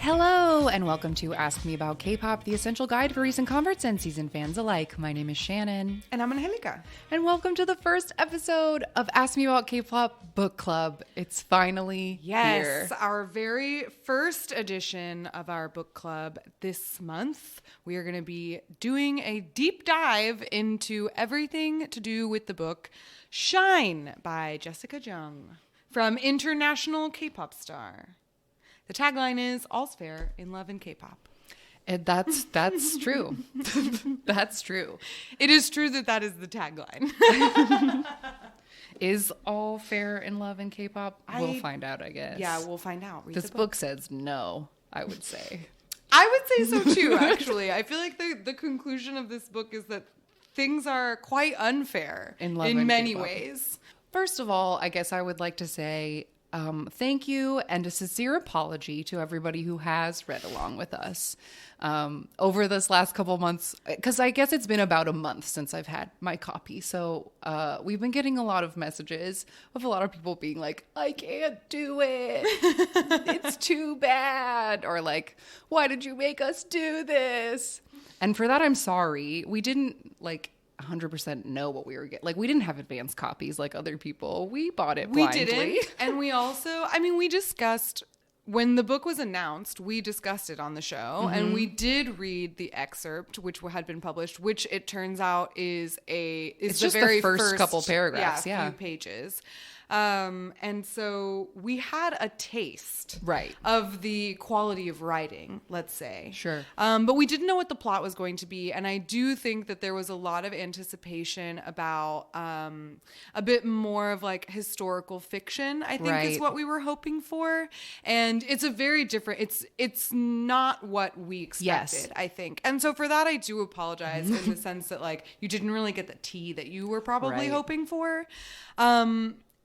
Hello, and welcome to Ask Me About Kpop, the essential guide for recent converts and seasoned fans alike. My name is Shannon. And I'm Angelica. And welcome to the first episode of Ask Me About Kpop Book Club. It's finally here. Our very first edition of our book club this month. We are going to be doing a deep dive into everything to do with the book Shine by Jessica Jung from international K-pop star. The tagline is, all's fair in love and K-pop. And that's true. That's true. It is true that is the tagline. Is all fair in love and K-pop? We'll find out, I guess. Yeah, we'll find out. Read this book says no, I would say. I would say so too, actually. I feel like the conclusion of this book is that things are quite unfair in many K-pop. ways. First of all, I guess I would like to say thank you and a sincere apology to everybody who has read along with us over this last couple months, because I guess it's been about a month since I've had my copy. So we've been getting a lot of messages of a lot of people being like, I can't do it. It's too bad. Or like, why did you make us do this? And for that, I'm sorry. We didn't 100% know what we were getting. Like, we didn't have advanced copies like other people. We bought it blindly. We didn't. And we also, we discussed, when the book was announced, we discussed it on the show. Mm-hmm. And we did read the excerpt, which had been published, which it turns out is it's the just very the first couple paragraphs. Few pages. And so we had a taste of the quality of writing, let's say. Sure. But we didn't know what the plot was going to be. And I do think that there was a lot of anticipation about a bit more of like historical fiction, I think is what we were hoping for. And it's a very different, it's not what we expected, I think. And so for that, I do apologize in the sense that like you didn't really get the tea that you were probably hoping for.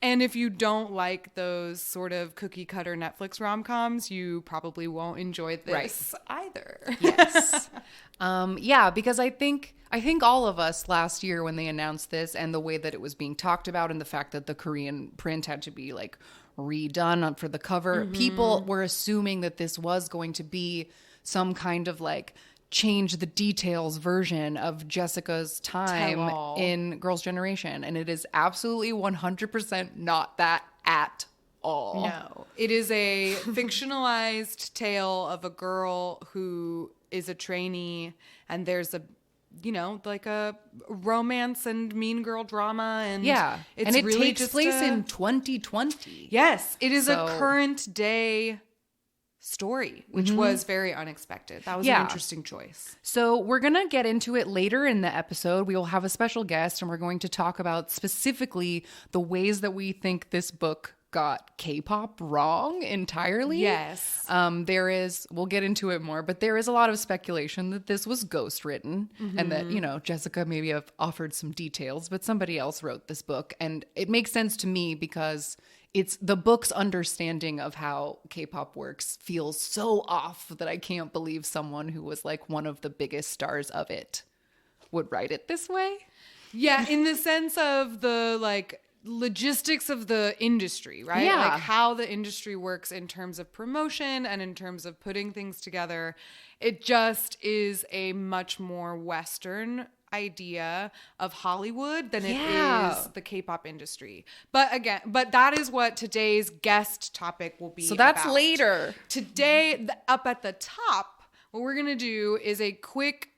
And if you don't like those sort of cookie cutter Netflix rom-coms, you probably won't enjoy this either. Yes. Because I think all of us last year when they announced this and the way that it was being talked about and the fact that the Korean print had to be like redone for the cover, people were assuming that this was going to be some kind of like change the details version of Jessica's time in Girls' Generation. And it is absolutely 100% not that at all. No. It is a fictionalized tale of a girl who is a trainee, and there's a romance and mean girl drama. And and it really takes place in 2020. Yes. It is a current day story, which was very unexpected. That was an interesting choice. So we're going to get into it later in the episode. We will have a special guest, and we're going to talk about specifically the ways that we think this book got K-pop wrong entirely. Yes. We'll get into it more, but there is a lot of speculation that this was ghostwritten and that, Jessica maybe have offered some details, but somebody else wrote this book. And it makes sense to me because it's the book's understanding of how K-pop works feels so off that I can't believe someone who was like one of the biggest stars of it would write it this way. Yeah, in the sense of the like logistics of the industry, right? Yeah. Like how the industry works in terms of promotion and in terms of putting things together. It just is a much more Western idea of Hollywood than it is the K-pop industry. But that is what today's guest topic will be. So that's about. later. Today, up at the top, what we're going to do is a quick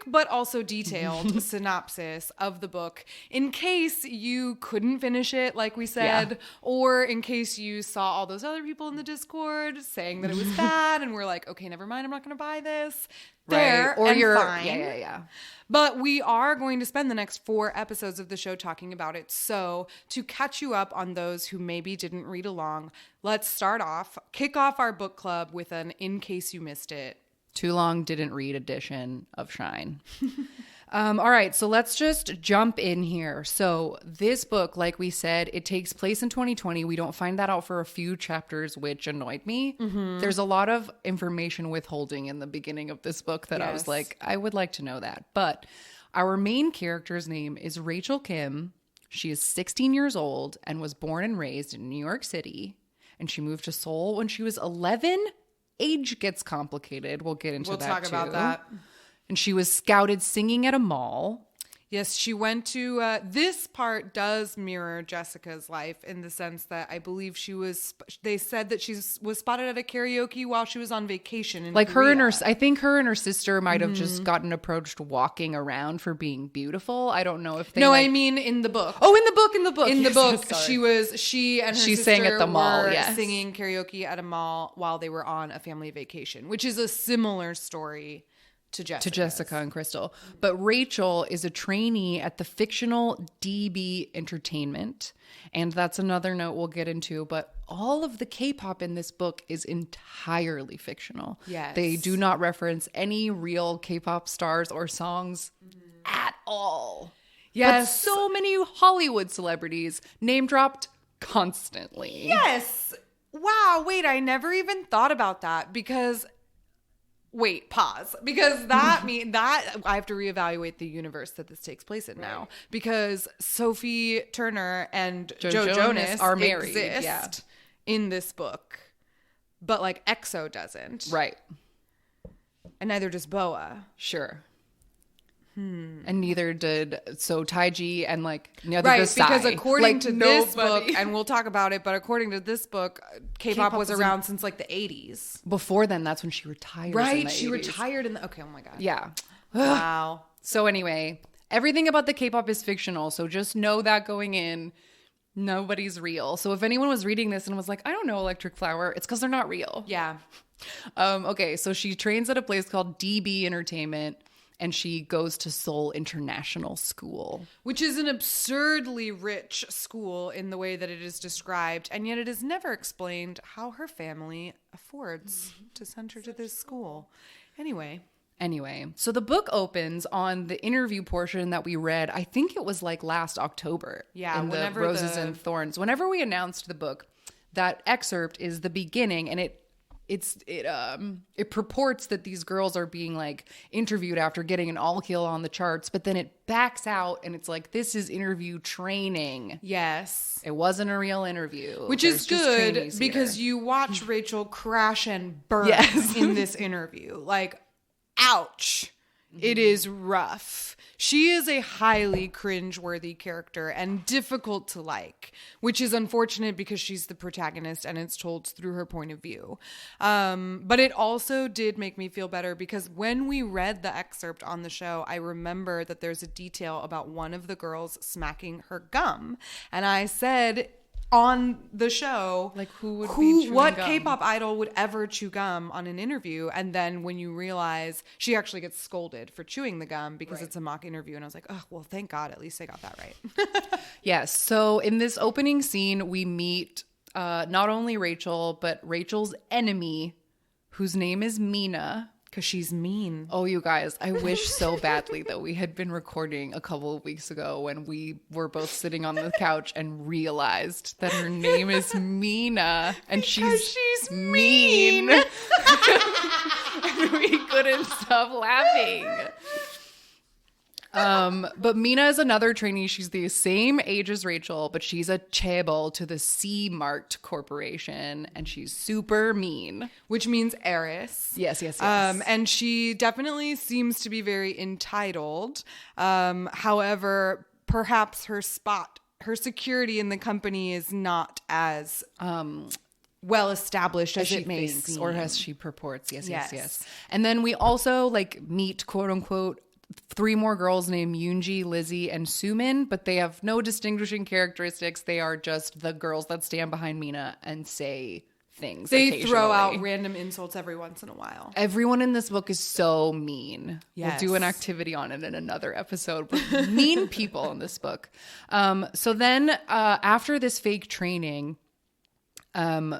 but also detailed synopsis of the book in case you couldn't finish it, like we said, or in case you saw all those other people in the Discord saying that it was bad and we're like, okay, never mind, I'm not going to buy this. Fine. But we are going to spend the next 4 episodes of the show talking about it. So to catch you up on those who maybe didn't read along, let's kick off our book club with an in case you missed it. Too long didn't read edition of Shine. All right, so let's just jump in here. So this book, like we said, it takes place in 2020. We don't find that out for a few chapters, which annoyed me. Mm-hmm. There's a lot of information withholding in the beginning of this book that I was like, I would like to know that. But our main character's name is Rachel Kim. She is 16 years old and was born and raised in New York City. and she moved to Seoul when she was 11. Age gets complicated. We'll get into that too. We'll talk about that. And she was scouted singing at a mall. Yes, she went to, this part does mirror Jessica's life in the sense that I believe they said that she was spotted at a karaoke while she was on vacation in Korea. I think her and her sister might have just gotten approached walking around for being beautiful. I don't know if they I mean in the book. Oh, in the book. In the book, she and her sister sang at the mall, were singing karaoke at a mall while they were on a family vacation, which is a similar story to Jessica and Crystal. But Rachel is a trainee at the fictional DB Entertainment. And that's another note we'll get into. But all of the K-pop in this book is entirely fictional. Yes. They do not reference any real K-pop stars or songs at all. Yes. But so many Hollywood celebrities name dropped constantly. Yes. Wow. Wait, I never even thought about that because... Wait, pause. Because that I have to reevaluate the universe that this takes place in now. Because Sophie Turner and Joe Jonas are married in this book. But like EXO doesn't. Right. And neither does Boa. Sure. And neither did Taiji and neither does Psy. Because according to this book, and we'll talk about it, but according to this book, K-pop was around since like the 80s. Before then, that's when she retired. Right, she retired in the... Okay, oh my God. Yeah. Wow. So anyway, everything about the K-pop is fictional, so just know that going in, nobody's real. So if anyone was reading this and was like, I don't know Electric Flower, it's because they're not real. Yeah. Okay, so she trains at a place called DB Entertainment, and she goes to Seoul International School. Which is an absurdly rich school in the way that it is described. And yet it is never explained how her family affords to send her to this school. Anyway, so the book opens on the interview portion that we read. I think it was last October. Yeah. In the Roses and Thorns. Whenever we announced the book, that excerpt is the beginning, and it purports that these girls are being interviewed after getting an all kill on the charts, but then it backs out and it's this is interview training. Yes. It wasn't a real interview. Which is good because you watch Rachel crash and burn in this interview. Ouch. It is rough. She is a highly cringeworthy character and difficult to like, which is unfortunate because she's the protagonist and it's told through her point of view. But it also did make me feel better because when we read the excerpt on the show, I remember that there's a detail about one of the girls smacking her gum. And I said on the show, what K-pop idol would ever chew gum on an interview? And then when you realize she actually gets scolded for chewing the gum because it's a mock interview. And I was like, oh, well, thank God. At least I got that right. Yes. So in this opening scene, we meet not only Rachel, but Rachel's enemy, whose name is Mina. Because she's mean. Oh, you guys, I wish so badly that we had been recording a couple of weeks ago when we were both sitting on the couch and realized that her name is Mina and she's mean. And we couldn't stop laughing. But Mina is another trainee. She's the same age as Rachel, but she's a chaebol to the C-marked corporation, and she's super mean. Which means heiress. Yes. And she definitely seems to be very entitled. However, perhaps her security in the company is not as well established as it may seem. Or as she purports. Yes. And then we also meet, quote unquote, 3 more girls named Yoonji, Lizzie, and Sumin, but they have no distinguishing characteristics. They are just the girls that stand behind Mina and say things. They throw out random insults every once in a while. Everyone in this book is so mean. Yes. We'll do an activity on it in another episode with mean people in this book. So then after this fake training, wait,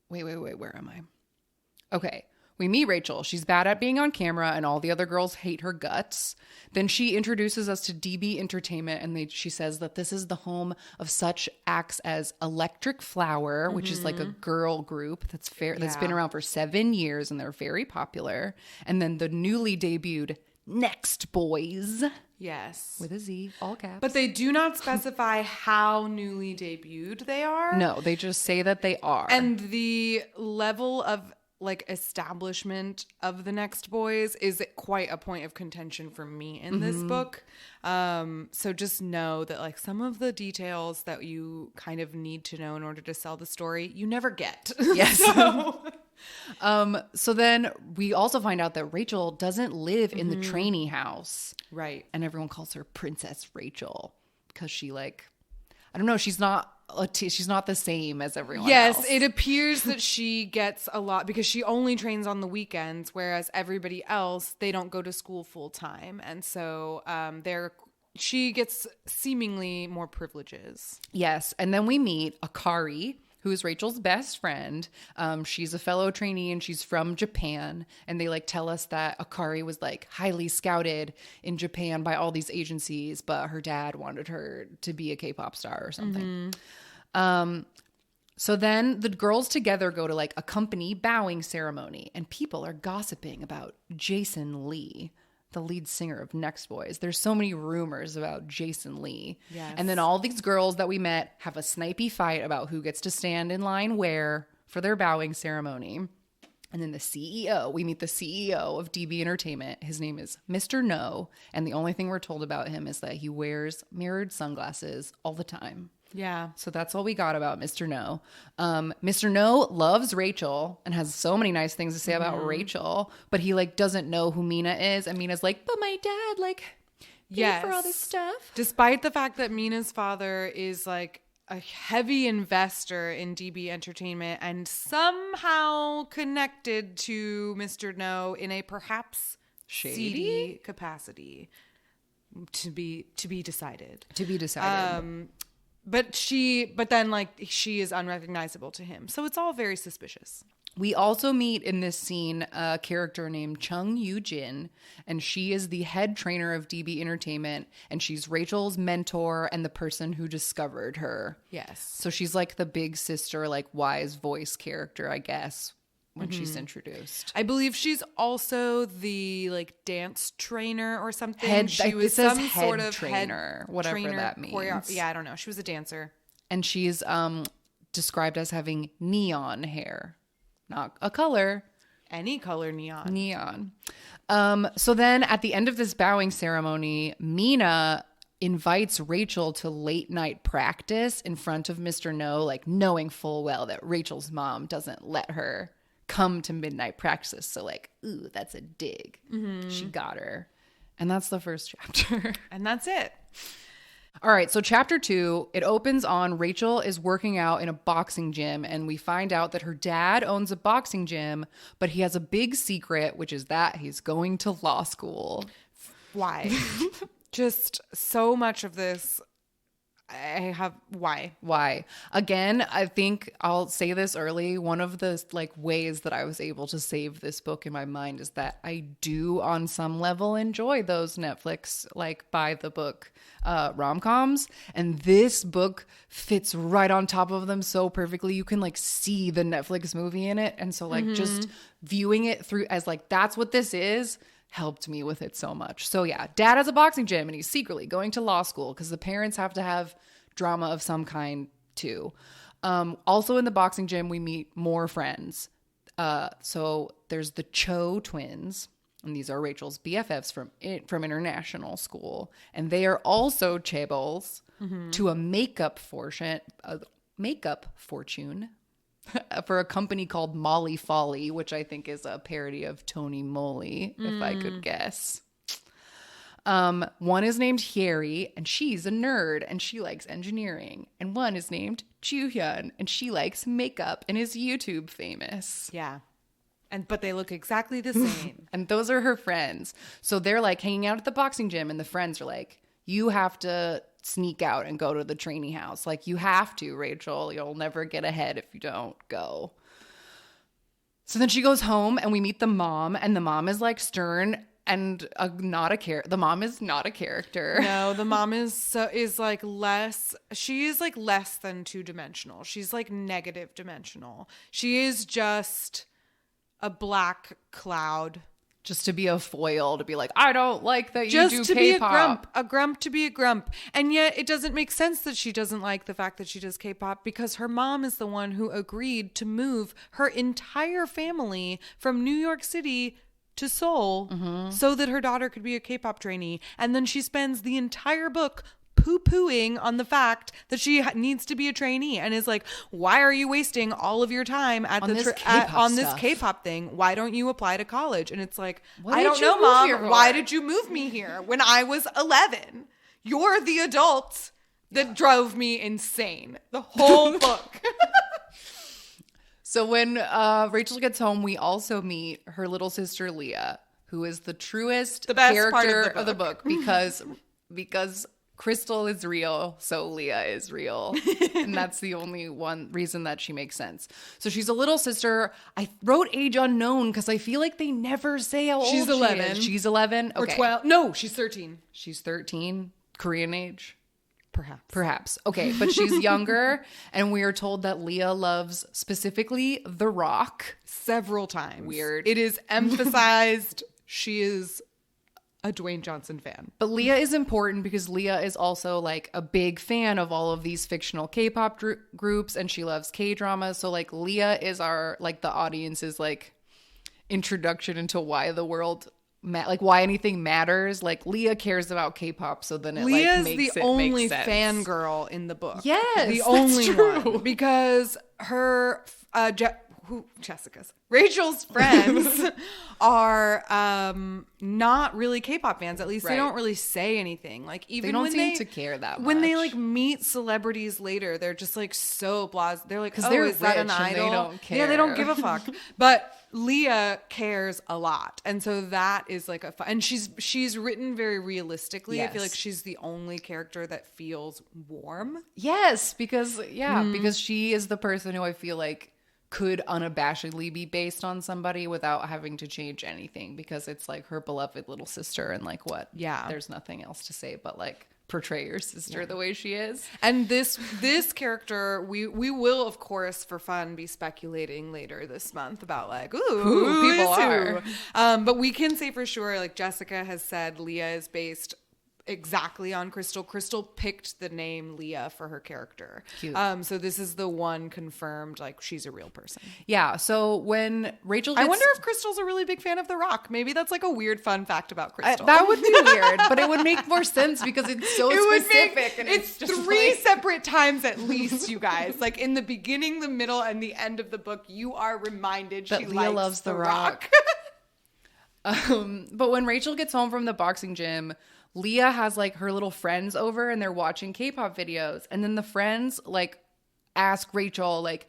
where am I? Okay. We meet Rachel. She's bad at being on camera and all the other girls hate her guts. Then she introduces us to DB Entertainment and she says that this is the home of such acts as Electric Flower, which is a girl group that's been around for 7 years and they're very popular. And then the newly debuted next boys. Yes. With a Z, all caps. But they do not specify how newly debuted they are. No, they just say that they are. And the level of like establishment of the next boys is quite a point of contention for me in this book. So just know that like some of the details that you kind of need to know in order to sell the story, you never get. Yes. So then we also find out that Rachel doesn't live in the trainee house. Right. And everyone calls her Princess Rachel because she like, I don't know, she's not the same as everyone else. Yes, it appears that she gets a lot because she only trains on the weekends, whereas everybody else, they don't go to school full time. And so she gets seemingly more privileges. Yes. And then we meet Akari, who is Rachel's best friend. She's a fellow trainee and she's from Japan. And they like tell us that Akari was like highly scouted in Japan by all these agencies, but her dad wanted her to be a K-pop star or something. So then the girls together go to like a company bowing ceremony and people are gossiping about Jason Lee, the lead singer of Next Boys. There's so many rumors about Jason Lee. Yes. And then all these girls that we met have a snipey fight about who gets to stand in line where for their bowing ceremony. And then we meet the CEO of DB Entertainment. His name is Mr. No. And the only thing we're told about him is that he wears mirrored sunglasses all the time. Yeah. So that's all we got about Mr. No. Mr. No loves Rachel and has so many nice things to say about Rachel, but he like doesn't know who Mina is. And Mina's like, but my dad like paid for all this stuff. Despite the fact that Mina's father is like a heavy investor in DB Entertainment and somehow connected to Mr. No in a perhaps seedy capacity to be decided. To be decided. But then like she is unrecognizable to him. So it's all very suspicious. We also meet in this scene a character named Chung Yoo Jin, and she is the head trainer of DB Entertainment, and she's Rachel's mentor and the person who discovered her. Yes. So she's like the big sister, like wise voice character, I guess, when she's introduced. I believe she's also the like dance trainer or something. She was some head sort of trainer, whatever trainer, that means. Yeah, I don't know. She was a dancer. And she's described as having neon hair. Not a color. Any color neon. Neon. So then at the end of this bowing ceremony, Mina invites Rachel to late night practice in front of Mr. No, like knowing full well that Rachel's mom doesn't let her come to midnight practice. So like, ooh, that's a dig. She got her. And that's the first chapter. And that's it. All right, so chapter 2, it opens on Rachel is working out in a boxing gym, and we find out that her dad owns a boxing gym, but he has a big secret, which is that he's going to law school. Why? Just so much of this. Why? Again, I think I'll say this early. One of the like ways that I was able to save this book in my mind is that I do on some level enjoy those Netflix like by the book rom-coms, and this book fits right on top of them so perfectly. You can like see the Netflix movie in it, and so like just viewing it through as like that's what this is helped me with it so much. So yeah, dad has a boxing gym and he's secretly going to law school because the parents have to have drama of some kind too. Also in the boxing gym, we meet more friends. So there's the Cho twins, and these are Rachel's BFFs from international school, and they are also chaebols to a makeup fortune for a company called Molly Folly, which I think is a parody of Tony Moly, if I could guess. One is named Hyeri, and she's a nerd, and she likes engineering. And one is named Juhyun, and she likes makeup and is YouTube famous. Yeah. But they look exactly the same. And those are her friends. So they're like hanging out at the boxing gym, and the friends are like, you have to sneak out and go to the trainee house. Like, you have to, Rachel. You'll never get ahead if you don't go. So then she goes home, and we meet the mom, and the mom is like stern and not a character. The mom is not a character. No, the mom is like less. She is like less than two-dimensional. She's like negative dimensional. She is just a black cloud just to be a foil, to be like, I don't like that you just do to K-pop. be a grump to be a grump. And yet it doesn't make sense that she doesn't like the fact that she does K-pop, because her mom is the one who agreed to move her entire family from New York City to Seoul so that her daughter could be a K-pop trainee. And then she spends the entire book poo-pooing on the fact that she needs to be a trainee, and is like, why are you wasting all of your time at on this K-pop thing? Why don't you apply to college? And it's like, I don't know, Mom. Why did you move me here when I was 11? You're the adult that drove me insane the whole book. So when Rachel gets home, we also meet her little sister Leah, who is the truest character of the book because Crystal is real, so Leah is real. And that's the only one reason that she makes sense. So she's a little sister. I wrote age unknown because I feel like they never say how old she is. She's 11. Okay. Or 12. No, she's 13. She's 13. Korean age? Perhaps. Okay, but she's younger. And we are told that Leah loves specifically The Rock. Several times. Weird. It is emphasized she is a Dwayne Johnson fan. But Leah is important because Leah is also like a big fan of all of these fictional K-pop groups, and she loves K-drama. So like Leah is our, like, the audience's like introduction into why the world like why anything matters. Like Leah cares about K-pop, so then Leah's like makes the only fangirl in the book. Yes, the only one, because her Rachel's friends are not really K-pop fans. At least they don't really say anything. Like even they don't when seem to care that much. When they like meet celebrities later, they're just like so blasé. They're like, oh, is that an idol? They don't care. Yeah, they don't give a fuck. But Leah cares a lot, and so that is like a fun. And she's written very realistically. Yes. I feel like she's the only character that feels warm. Yes, because she is the person who I feel like could unabashedly be based on somebody without having to change anything, because it's like her beloved little sister, and like what? Yeah, there's nothing else to say but like portray your sister the way she is. And this character, we will of course for fun be speculating later this month about like who people are. But we can say for sure, like Jessica has said, Leah is based exactly on Crystal. Crystal picked the name Leah for her character. Cute. So this is the one confirmed, like she's a real person. Yeah. So when Rachel I wonder if Crystal's a really big fan of The Rock. Maybe that's like a weird fun fact about Crystal. That would be weird, but it would make more sense because it's so specific. And it's just three separate times at least, you guys. Like in the beginning, the middle, and the end of the book, you are reminded that Leah loves The Rock. But when Rachel gets home from the boxing gym, Leah has like her little friends over and they're watching K-pop videos. And then the friends like ask Rachel like,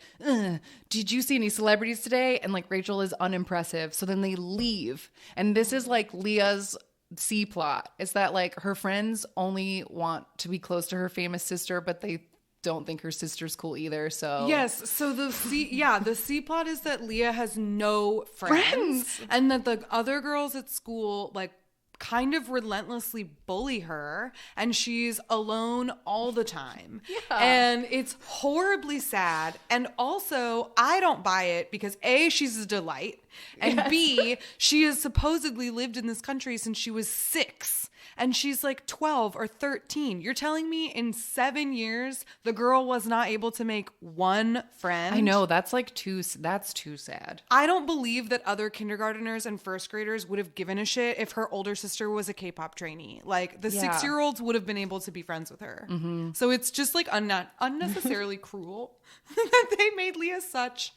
did you see any celebrities today? And like Rachel is unimpressive. So then they leave. And this is like Leah's C plot. It's that like her friends only want to be close to her famous sister, but they don't think her sister's cool either. So yes, so the C plot is that Leah has no friends. And that the other girls at school like kind of relentlessly bully her, and she's alone all the time. Yeah. And it's horribly sad. And also, I don't buy it because A, she's a delight, and B, she has supposedly lived in this country since she was 6. And she's like 12 or 13. You're telling me in 7 years, the girl was not able to make one friend? I know. That's too sad. I don't believe that other kindergarteners and first graders would have given a shit if her older sister was a K-pop trainee. Like the 6-year-olds would have been able to be friends with her. Mm-hmm. So it's just like unnecessarily cruel that they made Leah such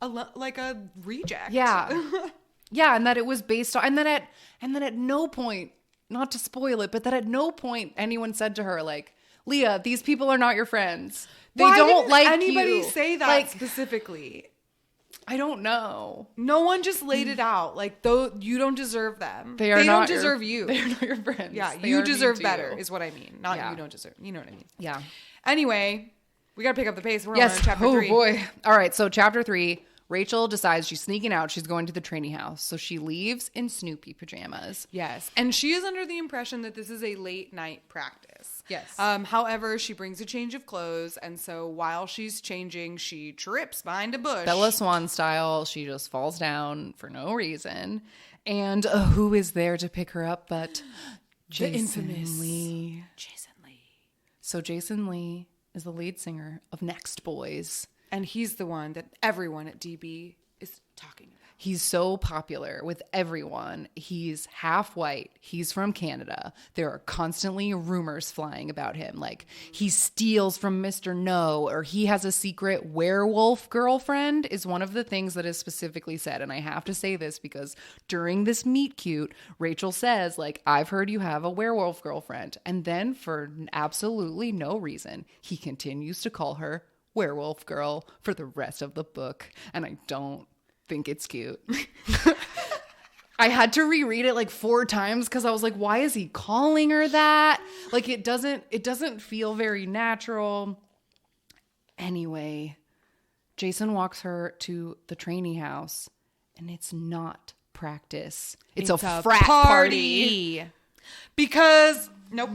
a reject. Yeah. Yeah. And that it was based on, and then at no point, not to spoil it, but that at no point anyone said to her, like, Leah, these people are not your friends. They don't like you. Why didn't anybody say that like, specifically? I don't know. No one just laid it out. Like, though you don't deserve them. They don't deserve you. They're not your friends. Yeah, you deserve better is what I mean. Not you don't deserve. You know what I mean? Yeah. Anyway, we got to pick up the pace. We're on chapter 3. Oh, boy. All right, so chapter 3. Rachel decides she's sneaking out. She's going to the trainee house. So she leaves in Snoopy pajamas. Yes. And she is under the impression that this is a late night practice. Yes. However, she brings a change of clothes. And so while she's changing, she trips behind a bush. Bella Swan style. She just falls down for no reason. And who is there to pick her up but the infamous Lee. Jason Lee. So Jason Lee is the lead singer of Next Boys. And he's the one that everyone at DB is talking about. He's so popular with everyone. He's half white. He's from Canada. There are constantly rumors flying about him. Like he steals from Mr. No, or he has a secret werewolf girlfriend is one of the things that is specifically said. And I have to say this because during this meet cute, Rachel says, like, I've heard you have a werewolf girlfriend. And then for absolutely no reason, he continues to call her werewolf girl for the rest of the book. And I don't think it's cute. I had to reread it like 4 times because I was like, why is he calling her that? Like it doesn't feel very natural. Anyway, Jason walks her to the trainee house and it's not practice. It's a frat party. Because nope.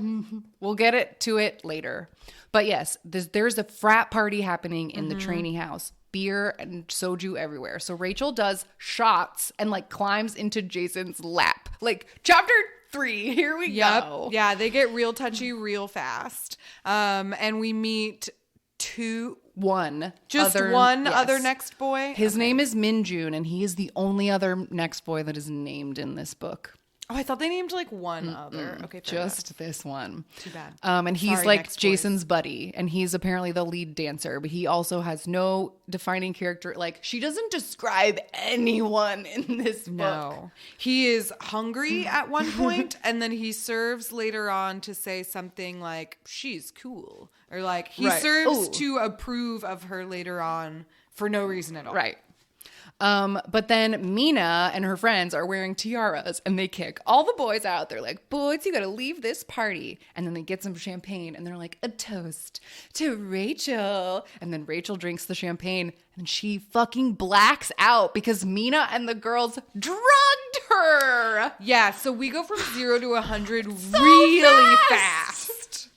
We'll get to it later. But yes, there's a frat party happening in the trainee house. Beer and soju everywhere. So Rachel does shots and like climbs into Jason's lap. Like chapter 3, here we go. Yeah, they get real touchy real fast. And we meet one other next boy. His name is Minjun and he is the only other next boy that is named in this book. Oh, I thought they named like one other. Okay, just enough. This one. Too bad. And he's like Jason's buddy, and he's apparently the lead dancer, but he also has no defining character. Like she doesn't describe anyone in this book. No, he is hungry at one point, and then he serves later on to say something like "she's cool" or like he serves to approve of her later on for no reason at all. Right. But then Mina and her friends are wearing tiaras and they kick all the boys out. They're like, boys, you got to leave this party. And then they get some champagne and they're like, a toast to Rachel. And then Rachel drinks the champagne and she fucking blacks out because Mina and the girls drugged her. Yeah. So we go from 0 to 100 really fast.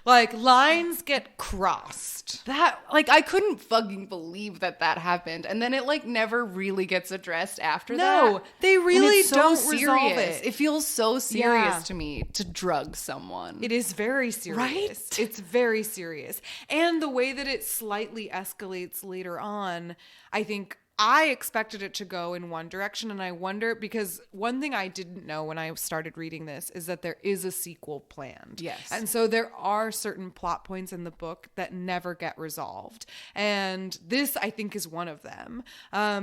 Like lines get crossed. That like I couldn't fucking believe that happened, and then it like never really gets addressed after that. No, they really don't resolve it. It feels so serious to me to drug someone. It is very serious, right? It's very serious, and the way that it slightly escalates later on, I think. I expected it to go in one direction, and I wonder, because one thing I didn't know when I started reading this is that there is a sequel planned. Yes. And so there are certain plot points in the book that never get resolved. And this, I think, is one of them,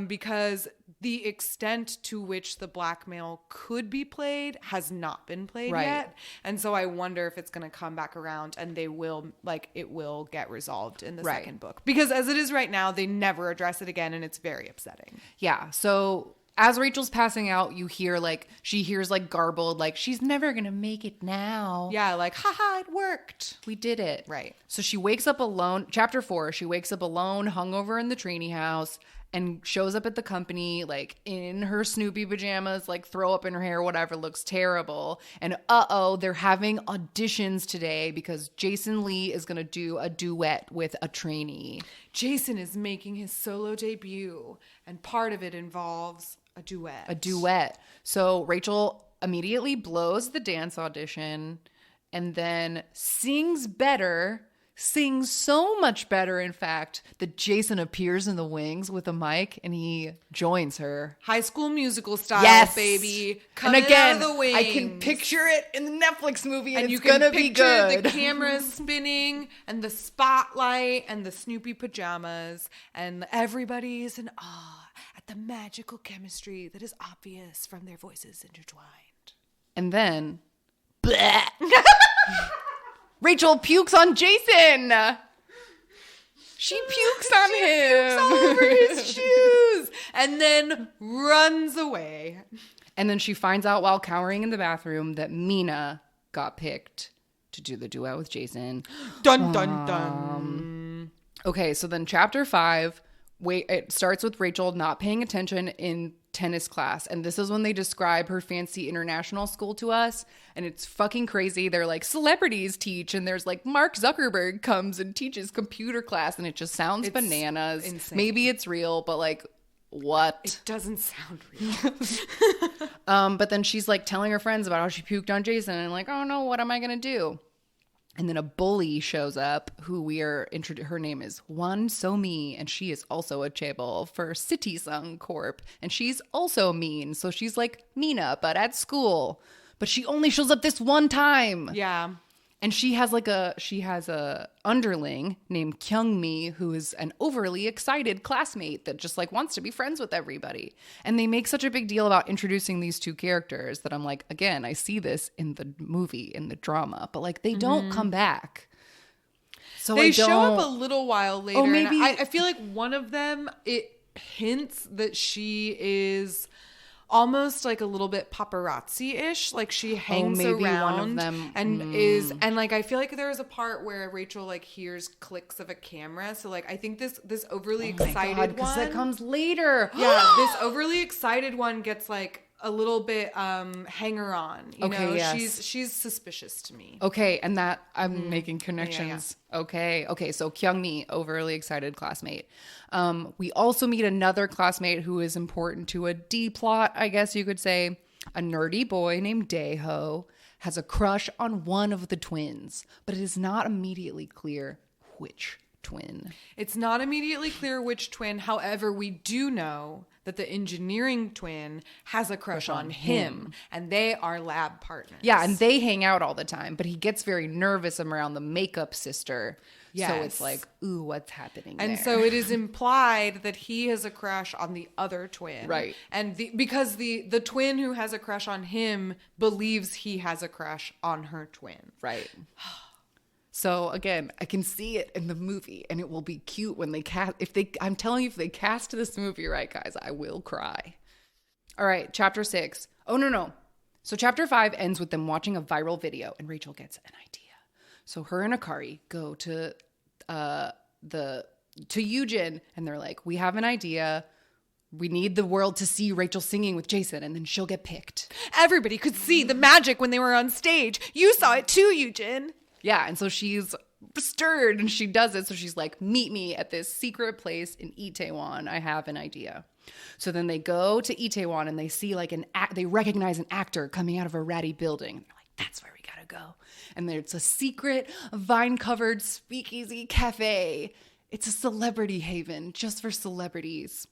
because the extent to which the blackmail could be played has not been played yet. And so I wonder if it's going to come back around and they will, like, it will get resolved in the second book. Because as it is right now, they never address it again, and it's very upsetting. Yeah. So as Rachel's passing out, you hear like she hears like garbled, like she's never gonna make it now. Yeah, like haha, it worked. We did it. Right. So she wakes up alone. Chapter 4. She wakes up alone, hungover in the trainee house, and shows up at the company like in her Snoopy pajamas, like throw up in her hair, whatever, looks terrible. And they're having auditions today because Jason Lee is going to do a duet with a trainee. Jason is making his solo debut, and part of it involves a duet. So Rachel immediately blows the dance audition and then sings so much better, in fact, that Jason appears in the wings with a mic and he joins her. High School Musical style, baby. Coming and again, out of the wings. I can picture it in the Netflix movie and it's gonna be good. The cameras spinning and the spotlight and the Snoopy pajamas and everybody's in awe at the magical chemistry that is obvious from their voices intertwined. And then... Rachel pukes on Jason. She pukes on him. All over his shoes. And then runs away. And then she finds out while cowering in the bathroom that Mina got picked to do the duet with Jason. Dun, dun, dun. Okay, so then chapter 5, it starts with Rachel not paying attention in tennis class. And this is when they describe her fancy international school to us. And it's fucking crazy. They're like, celebrities teach. And there's like Mark Zuckerberg comes and teaches computer class. And it just sounds bananas. Insane. Maybe it's real, but like, what? It doesn't sound real. But then she's like telling her friends about how she puked on Jason. And like, oh no, what am I going to do? And then a bully shows up who her name is Wan So-mi, and she is also a chaebol for City Sung Corp. And she's also mean. So she's like Mina, but at school. But she only shows up this one time. Yeah. And she has a underling named Kyung-mi who is an overly excited classmate that just like wants to be friends with everybody. And they make such a big deal about introducing these two characters that I'm like, again, I see this in the movie, in the drama, but like they don't come back. So they show up a little while later. Oh, maybe. And I feel like one of them, it hints that she is almost like a little bit paparazzi-ish, like she hangs around one of them. And like I feel like there was a part where Rachel like hears clicks of a camera, so like I think this overly excited one, because that comes later. Yeah, this overly excited one gets like a little bit hanger on. You know, yes. She's suspicious to me. Okay, and that I'm making connections. Yeah. Okay. So Kyung-mi, overly excited classmate. We also meet another classmate who is important to a D plot, I guess you could say. A nerdy boy named Daeho has a crush on one of the twins, but it is not immediately clear which twin. It's not immediately clear which twin. However, we do know that the engineering twin has a crush on him, and they are lab partners. Yeah, and they hang out all the time, but he gets very nervous around the makeup sister. Yes. So it's like, ooh, what's happening and there? So it is implied that he has a crush on the other twin. Right. And because the twin who has a crush on him believes he has a crush on her twin. Right. So again, I can see it in the movie, and it will be cute when they cast. I'm telling you, if they cast this movie right, guys, I will cry. All right, chapter 6. Oh no. So chapter 5 ends with them watching a viral video, and Rachel gets an idea. So her and Akari go to Eugen, and they're like, "We have an idea. We need the world to see Rachel singing with Jason, and then she'll get picked. Everybody could see the magic when they were on stage. You saw it too, Eugen." Yeah, and so she's stirred and she does it. So she's like, meet me at this secret place in Itaewon. I have an idea. So then they go to Itaewon and they see like they recognize an actor coming out of a ratty building. They're like, that's where we gotta go. And there's a secret vine-covered speakeasy cafe. It's a celebrity haven just for celebrities.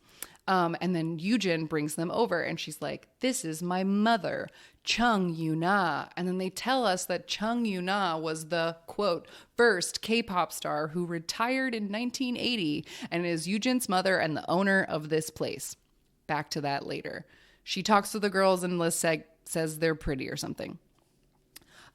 And then Eugen brings them over and she's like, this is my mother, Chung Yuna. And then they tell us that Chung Yuna was the, quote, first K-pop star who retired in 1980 and is Eugen's mother and the owner of this place. Back to that later. She talks to the girls and Liz says they're pretty or something.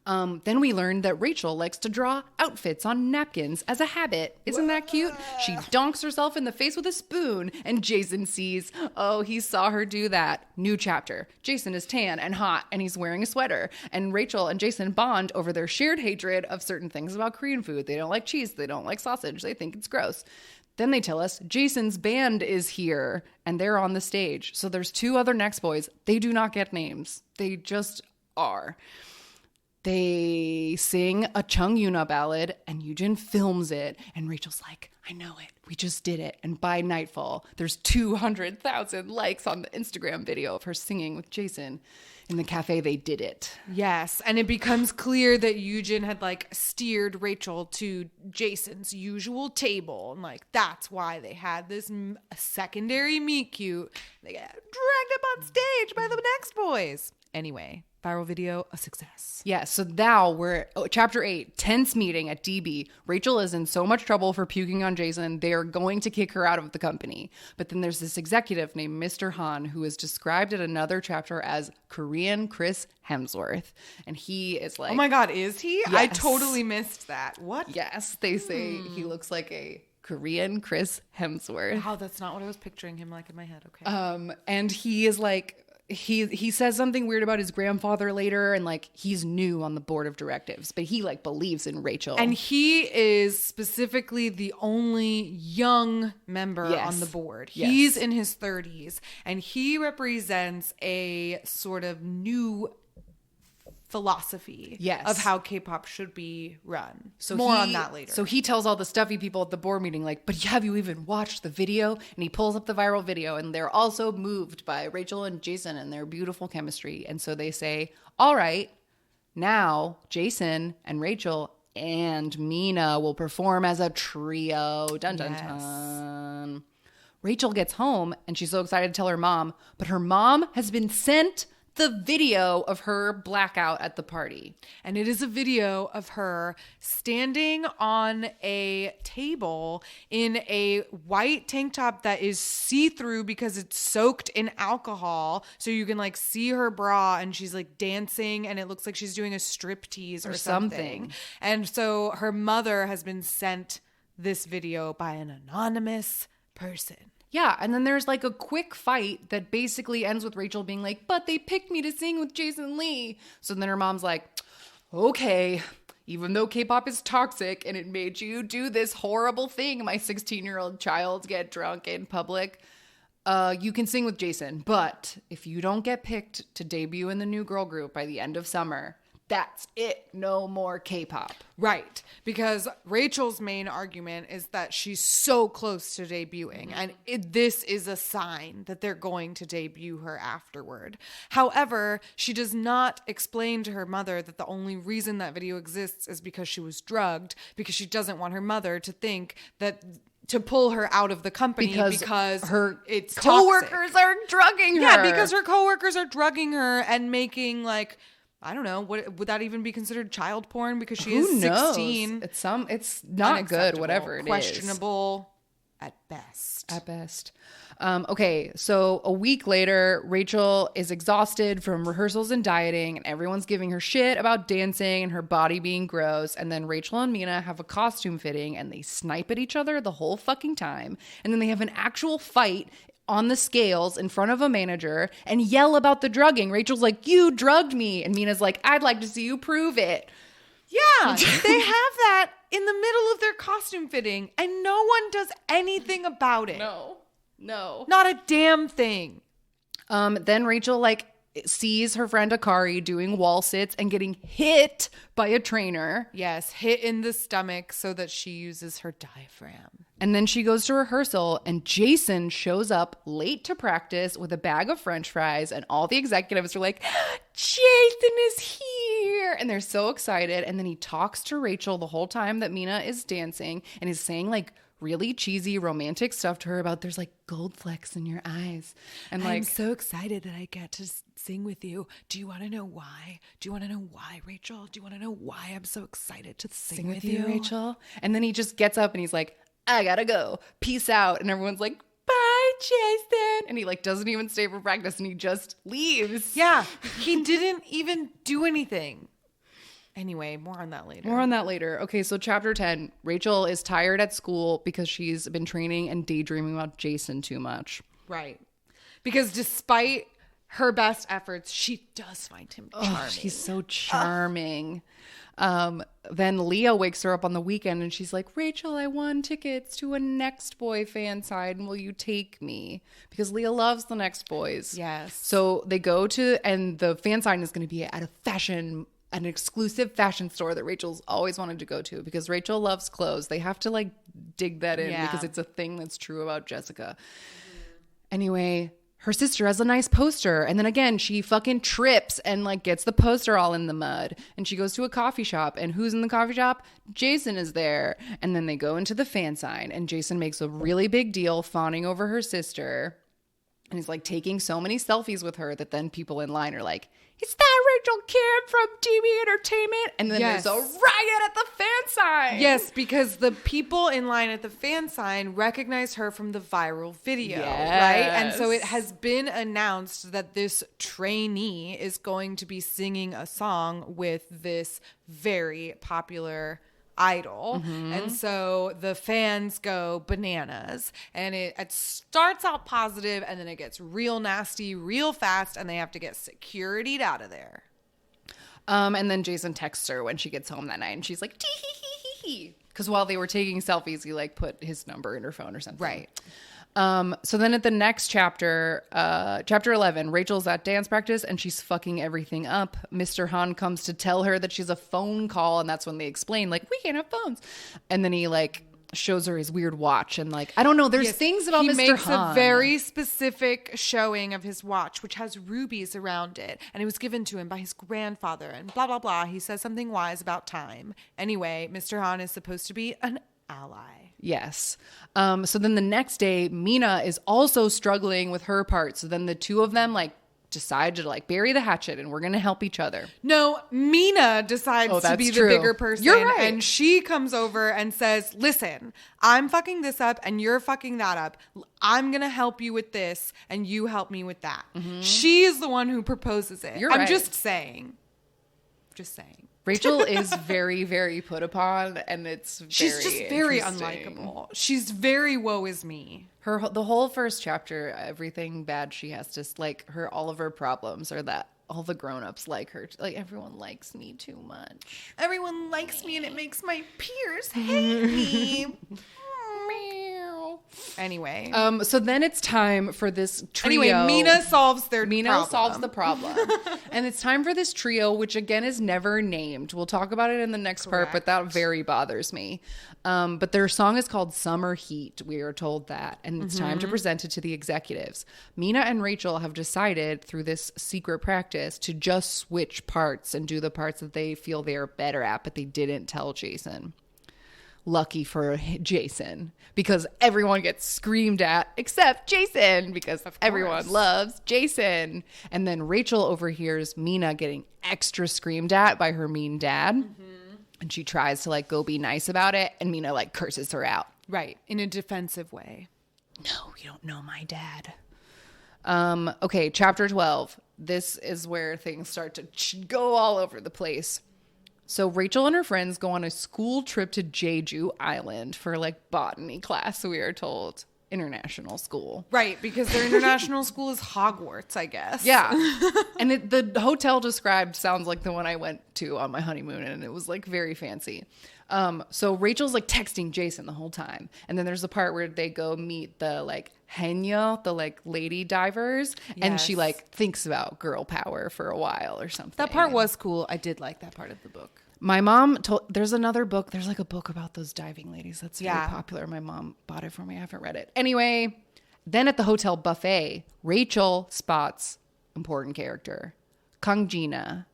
Then we learned that Rachel likes to draw outfits on napkins as a habit. Isn't that cute? She donks herself in the face with a spoon, and Jason sees, oh, he saw her do that. New chapter. Jason is tan and hot, and he's wearing a sweater. And Rachel and Jason bond over their shared hatred of certain things about Korean food. They don't like cheese. They don't like sausage. They think it's gross. Then they tell us Jason's band is here, and they're on the stage. So there's two other next boys. They do not get names. They just are. They sing a Chung Yuna ballad and Eugen films it. And Rachel's like, I know it. We just did it. And by nightfall, there's 200,000 likes on the Instagram video of her singing with Jason. In the cafe, they did it. Yes. And it becomes clear that Eugen had like steered Rachel to Jason's usual table. And like, that's why they had this secondary meet cute. They got dragged up on stage by the next boys. Anyway. Viral video, a success. Yeah, so now we're chapter 8, tense meeting at DB. Rachel is in so much trouble for puking on Jason, they are going to kick her out of the company. But then there's this executive named Mr. Han who is described in another chapter as Korean Chris Hemsworth. And he is like... Oh my God, is he? Yes. I totally missed that. What? Yes, they say he looks like a Korean Chris Hemsworth. Wow, that's not what I was picturing him like in my head. Okay. And he is like... he says something weird about his grandfather later, and like he's new on the board of directives, but he like believes in Rachel. And he is specifically the only young member on the board. Yes. He's in his 30s, and he represents a sort of new philosophy of how K-pop should be run. So more on that later. So he tells all the stuffy people at the board meeting, like, but have you even watched the video? And he pulls up the viral video, and they're also moved by Rachel and Jason and their beautiful chemistry. And so they say, all right, now Jason and Rachel and Mina will perform as a trio. Dun, dun, dun. Rachel gets home, and she's so excited to tell her mom, but her mom has been sent the video of her blackout at the party. And it is a video of her standing on a table in a white tank top that is see-through because it's soaked in alcohol. So you can like see her bra, and she's like dancing, and it looks like she's doing a striptease or something. And so her mother has been sent this video by an anonymous person. Yeah, and then there's like a quick fight that basically ends with Rachel being like, but they picked me to sing with Jason Lee. So then her mom's like, okay, even though K-pop is toxic and it made you do this horrible thing, my 16-year-old child get drunk in public, you can sing with Jason. But if you don't get picked to debut in the new girl group by the end of summer, that's it. No more K-pop. Right. Because Rachel's main argument is that she's so close to debuting, and this is a sign that they're going to debut her afterward. However, she does not explain to her mother that the only reason that video exists is because she was drugged, because she doesn't want her mother to think that to pull her out of the company because her it's coworkers are drugging her. Yeah, because her coworkers are drugging her and making like, I don't know, would that even be considered child porn? Because she is 16. It's not good, whatever it is. Questionable at best. At best. Okay, so a week later, Rachel is exhausted from rehearsals and dieting, and everyone's giving her shit about dancing and her body being gross. And then Rachel and Mina have a costume fitting, and they snipe at each other the whole fucking time. And then they have an actual fight on the scales in front of a manager and yell about the drugging. Rachel's like, you drugged me. And Mina's like, I'd like to see you prove it. Yeah, they have that in the middle of their costume fitting, and no one does anything about it. No. Not a damn thing. Then Rachel sees her friend Akari doing wall sits and getting hit by a trainer. Yes, hit in the stomach so that she uses her diaphragm. And then she goes to rehearsal, and Jason shows up late to practice with a bag of French fries, and all the executives are like, Jason is here! And they're so excited. And then he talks to Rachel the whole time that Mina is dancing and is saying really cheesy romantic stuff to her about there's gold flecks in your eyes. And I'm so excited that I get to sing with you. Do you want to know why? Do you want to know why, Rachel? Do you want to know why I'm so excited to sing with you, Rachel? And then he just gets up and he's like, I gotta go. Peace out. And everyone's like, bye, Jason. And he doesn't even stay for practice, and he just leaves. Yeah. He didn't even do anything. Anyway, more on that later. Okay, so chapter 10. Rachel is tired at school because she's been training and daydreaming about Jason too much. Right. Because despite her best efforts, she does find him charming. Oh, he's so charming. Then Leah wakes her up on the weekend and she's like, Rachel, I won tickets to a Next Boy fan side, and will you take me? Because Leah loves the Next Boys. Yes. So they go to, and the fan sign is going to be at an exclusive fashion store that Rachel's always wanted to go to, because Rachel loves clothes. They have to dig that in because it's a thing that's true about Jessica. Anyway, her sister has a nice poster, and then again she fucking trips and gets the poster all in the mud, and she goes to a coffee shop, and who's in the coffee shop? Jason is there. And then they go into the fan sign, and Jason makes a really big deal fawning over her sister, and he's taking so many selfies with her that then people in line are like, is that Rachel Kim from TV Entertainment? And then there's a riot at the fan sign. Yes, because the people in line at the fan sign recognize her from the viral video, right? And so it has been announced that this trainee is going to be singing a song with this very popular idol. And so the fans go bananas, and it starts out positive, and then it gets real nasty real fast, and they have to get security'd out of there. And then Jason texts her when she gets home that night, and she's like, tee hee hee hee hee. Because while they were taking selfies, he like put his number in her phone or something. Right. So then at the next chapter, chapter 11, Rachel's at dance practice and she's fucking everything up. Mr. Han comes to tell her that she's a phone call, and that's when they explain, like, we can't have phones. And then he like shows her his weird watch, and like, I don't know, there's things about Mr. Han. He makes a very specific showing of his watch, which has rubies around it, and it was given to him by his grandfather, and blah, blah, blah. He says something wise about time. Anyway, Mr. Han is supposed to be an ally. Yes. So then the next day, Mina is also struggling with her part. So then the two of them like decide to like bury the hatchet, and we're going to help each other. No, Mina decides to be the bigger person. You're right. And she comes over and says, listen, I'm fucking this up and you're fucking that up. I'm going to help you with this and you help me with that. She is the one who proposes it. You're right. I'm just saying. Rachel is very, very put upon, and she's just very unlikable. She's very woe is me. The whole first chapter, everything bad she has to like all of her problems are that all the grown-ups like her. Like, everyone likes me too much. Everyone likes me and it makes my peers hate me. Anyway. So then it's time for this trio. Anyway, Mina solves the problem. And it's time for this trio, which again is never named. We'll talk about it in the next part, but that very bothers me. But their song is called Summer Heat. We are told that. And it's time to present it to the executives. Mina and Rachel have decided through this secret practice to just switch parts and do the parts that they feel they are better at, but they didn't tell Jason. Lucky for Jason, because everyone gets screamed at except Jason, because everyone loves Jason. And then Rachel overhears Mina getting extra screamed at by her mean dad. And she tries to like go be nice about it, and Mina like curses her out. Right. In a defensive way. No, you don't know my dad. Okay, chapter 12. This is where things start to go all over the place. So Rachel and her friends go on a school trip to Jeju Island for like botany class, we are told. International school. Right, because their international school is Hogwarts, I guess. Yeah. And the hotel described sounds like the one I went to on my honeymoon, and it was like very fancy. So Rachel's like texting Jason the whole time. And then there's the part where they go meet the like Henya, the like lady divers. Yes. And she like thinks about girl power for a while or something. That part was cool. I did like that part of the book. My mom told, there's another book. There's like a book about those diving ladies. That's very popular. My mom bought it for me. I haven't read it. Anyway, then at the hotel buffet, Rachel spots important character, Kang Jina.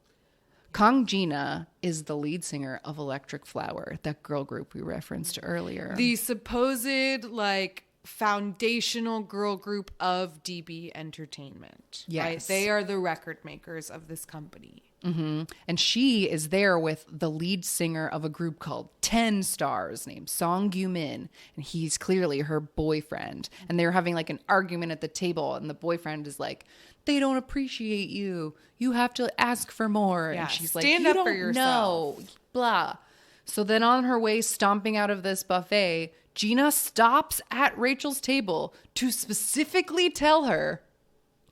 Kang Jina is the lead singer of Electric Flower, that girl group we referenced earlier. The supposed like foundational girl group of DB Entertainment. Yes. Right? They are the record makers of this company. And she is there with the lead singer of a group called 10 Stars named Song Gyu-min. And he's clearly her boyfriend. And they're having like an argument at the table. And the boyfriend is like, they don't appreciate you. You have to ask for more. Yeah, and she's stand like, up for yourself. No, blah. So then on her way stomping out of this buffet, Gina stops at Rachel's table to specifically tell her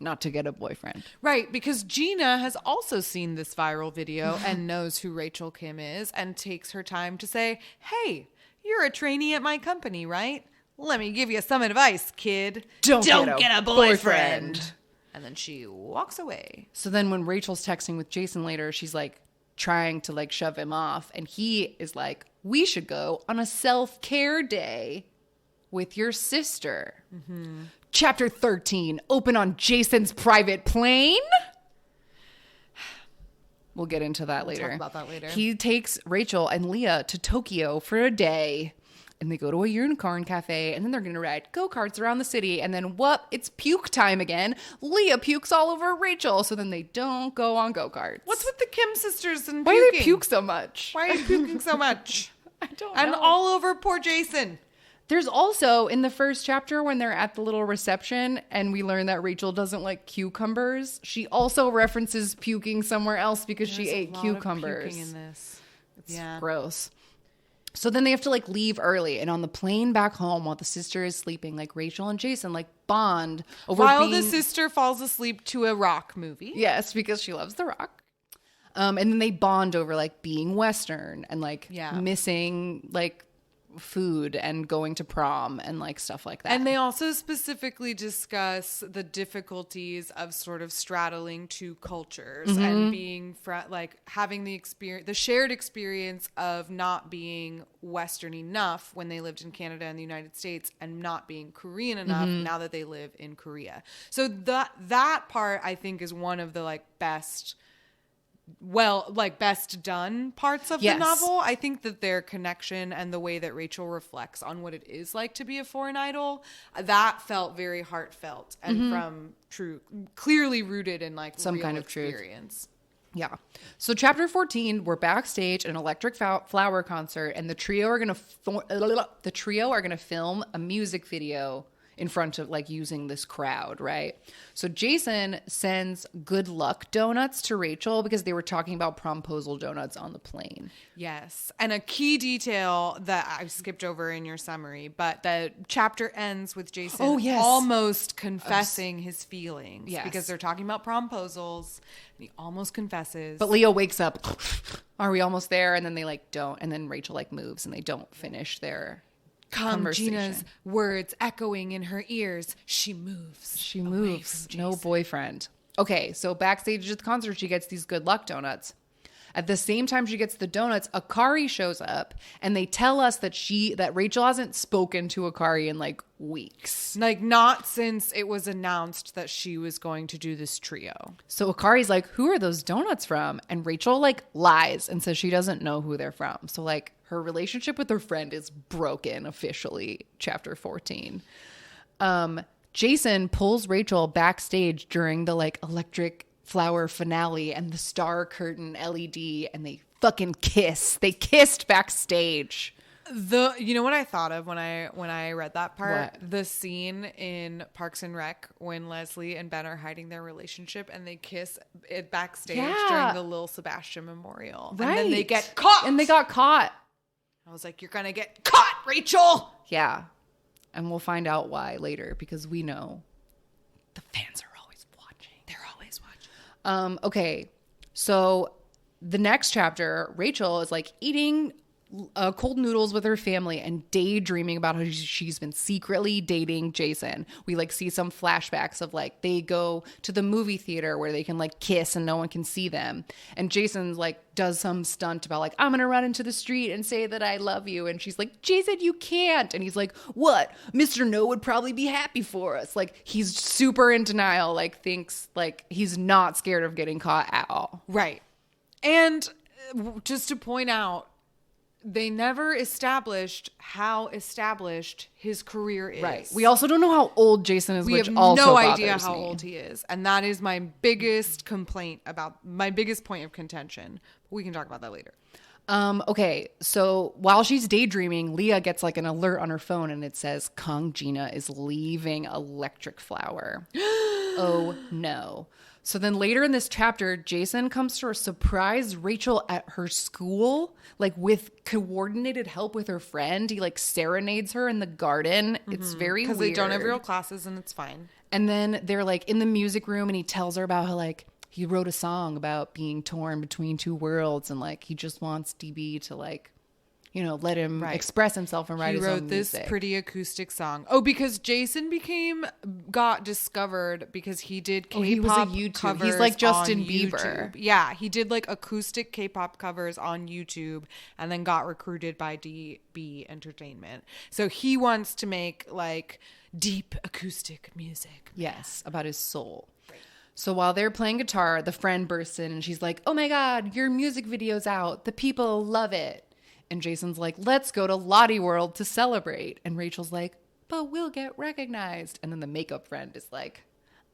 not to get a boyfriend. Right, because Gina has also seen this viral video and knows who Rachel Kim is and takes her time to say, hey, you're a trainee at my company, right? Let me give you some advice, kid. Don't get a boyfriend. And then she walks away. So then when Rachel's texting with Jason later, she's like trying to like shove him off. And he is like, we should go on a self-care day with your sister. Chapter 13, open on Jason's private plane. We'll get into that later. Talk about that later. He takes Rachel and Leah to Tokyo for a day. And they go to a unicorn cafe. And then they're going to ride go-karts around the city. And then what? It's puke time again. Leah pukes all over Rachel. So then they don't go on go-karts. What's with the Kim sisters and Why puking? do they puke so much? Why are you puking so much? I don't know. And all over poor Jason. There's also, in the first chapter, when they're at the little reception and we learn that Rachel doesn't like cucumbers, she also references puking somewhere else because she ate cucumbers. Puking in this. It's gross. So then they have to like leave early, and on the plane back home while the sister is sleeping, like Rachel and Jason like bond over while the sister falls asleep to a rock movie. Yes, because she loves The Rock. And then they bond over like being Western and like missing like food and going to prom and like stuff like that. And they also specifically discuss the difficulties of sort of straddling two cultures and being like having the experience, the shared experience of not being Western enough when they lived in Canada and the United States and not being Korean enough now that they live in Korea. So that part I think is one of the like best done parts of the novel. I think that their connection and the way that Rachel reflects on what it is like to be a foreign idol, that felt very heartfelt and clearly rooted in like some real kind of experience. Truth. Yeah. So chapter 14, we're backstage at an Electric Flower concert, and the trio are gonna film a music video in front of like using this crowd, right? So Jason sends good luck donuts to Rachel because they were talking about promposal donuts on the plane. Yes. And a key detail that I skipped over in your summary, but the chapter ends with Jason almost confessing his feelings. Yes. Because they're talking about promposals and he almost confesses. But Leo wakes up, are we almost there? And then they like don't, and then Rachel like moves and they don't finish their Gina's words echoing in her ears. She moves. She moves. No boyfriend. Okay, so backstage at the concert, she gets these good luck donuts. At the same time she gets the donuts, Akari shows up, and they tell us that Rachel hasn't spoken to Akari in like weeks. Like not since it was announced that she was going to do this trio. So Akari's like, who are those donuts from? And Rachel like lies and says she doesn't know who they're from. So like her relationship with her friend is broken officially, chapter 14. Jason pulls Rachel backstage during the like Electric Flower finale and the star curtain LED, and they fucking kiss. They kissed backstage. You know what I thought of when I read that part? What? The scene in Parks and Rec when Leslie and Ben are hiding their relationship and they kiss it backstage during the Lil Sebastian memorial. Right. And then they get caught. And they got caught. I was like, you're going to get caught, Rachel. Yeah. And we'll find out why later, because we know the fans are always watching. They're always watching. Okay. So the next chapter, Rachel is like eating cold noodles with her family and daydreaming about how she's been secretly dating Jason. We like see some flashbacks of like they go to the movie theater where they can like kiss and no one can see them. And Jason's like does some stunt about like, I'm going to run into the street and say that I love you. And she's like, Jason, you can't. And he's like, what? Mr. No would probably be happy for us. Like he's super in denial, like thinks like he's not scared of getting caught at all. Right. And just to point out, they never established how established his career is. Right. We also don't know how old Jason is, we which have also no bothers idea how me. old he is. And that is my biggest complaint my biggest point of contention. We can talk about that later. Okay, so while she's daydreaming, Leah gets like an alert on her phone and it says Kong Gina is leaving Electric Flower. Oh no. So then later in this chapter, Jason comes to surprise Rachel at her school, like with coordinated help with her friend. He like serenades her in the garden. It's very weird. Because they don't have real classes and it's fine. And then they're like in the music room and he tells her about how like he wrote a song about being torn between two worlds and like he just wants DB to like, you know, let him express himself and write his own music. He wrote this pretty acoustic song. Oh, because Jason got discovered because he did K-pop he was a YouTuber. covers. He's like Justin on Bieber. YouTube. Yeah, he did like acoustic K-pop covers on YouTube and then got recruited by DB Entertainment. So he wants to make like deep acoustic music. Yes, about his soul. So while they're playing guitar, the friend bursts in and she's like, oh my God, your music video's out. The people love it. And Jason's like, let's go to Lottie World to celebrate. And Rachel's like, but we'll get recognized. And then the makeup friend is like,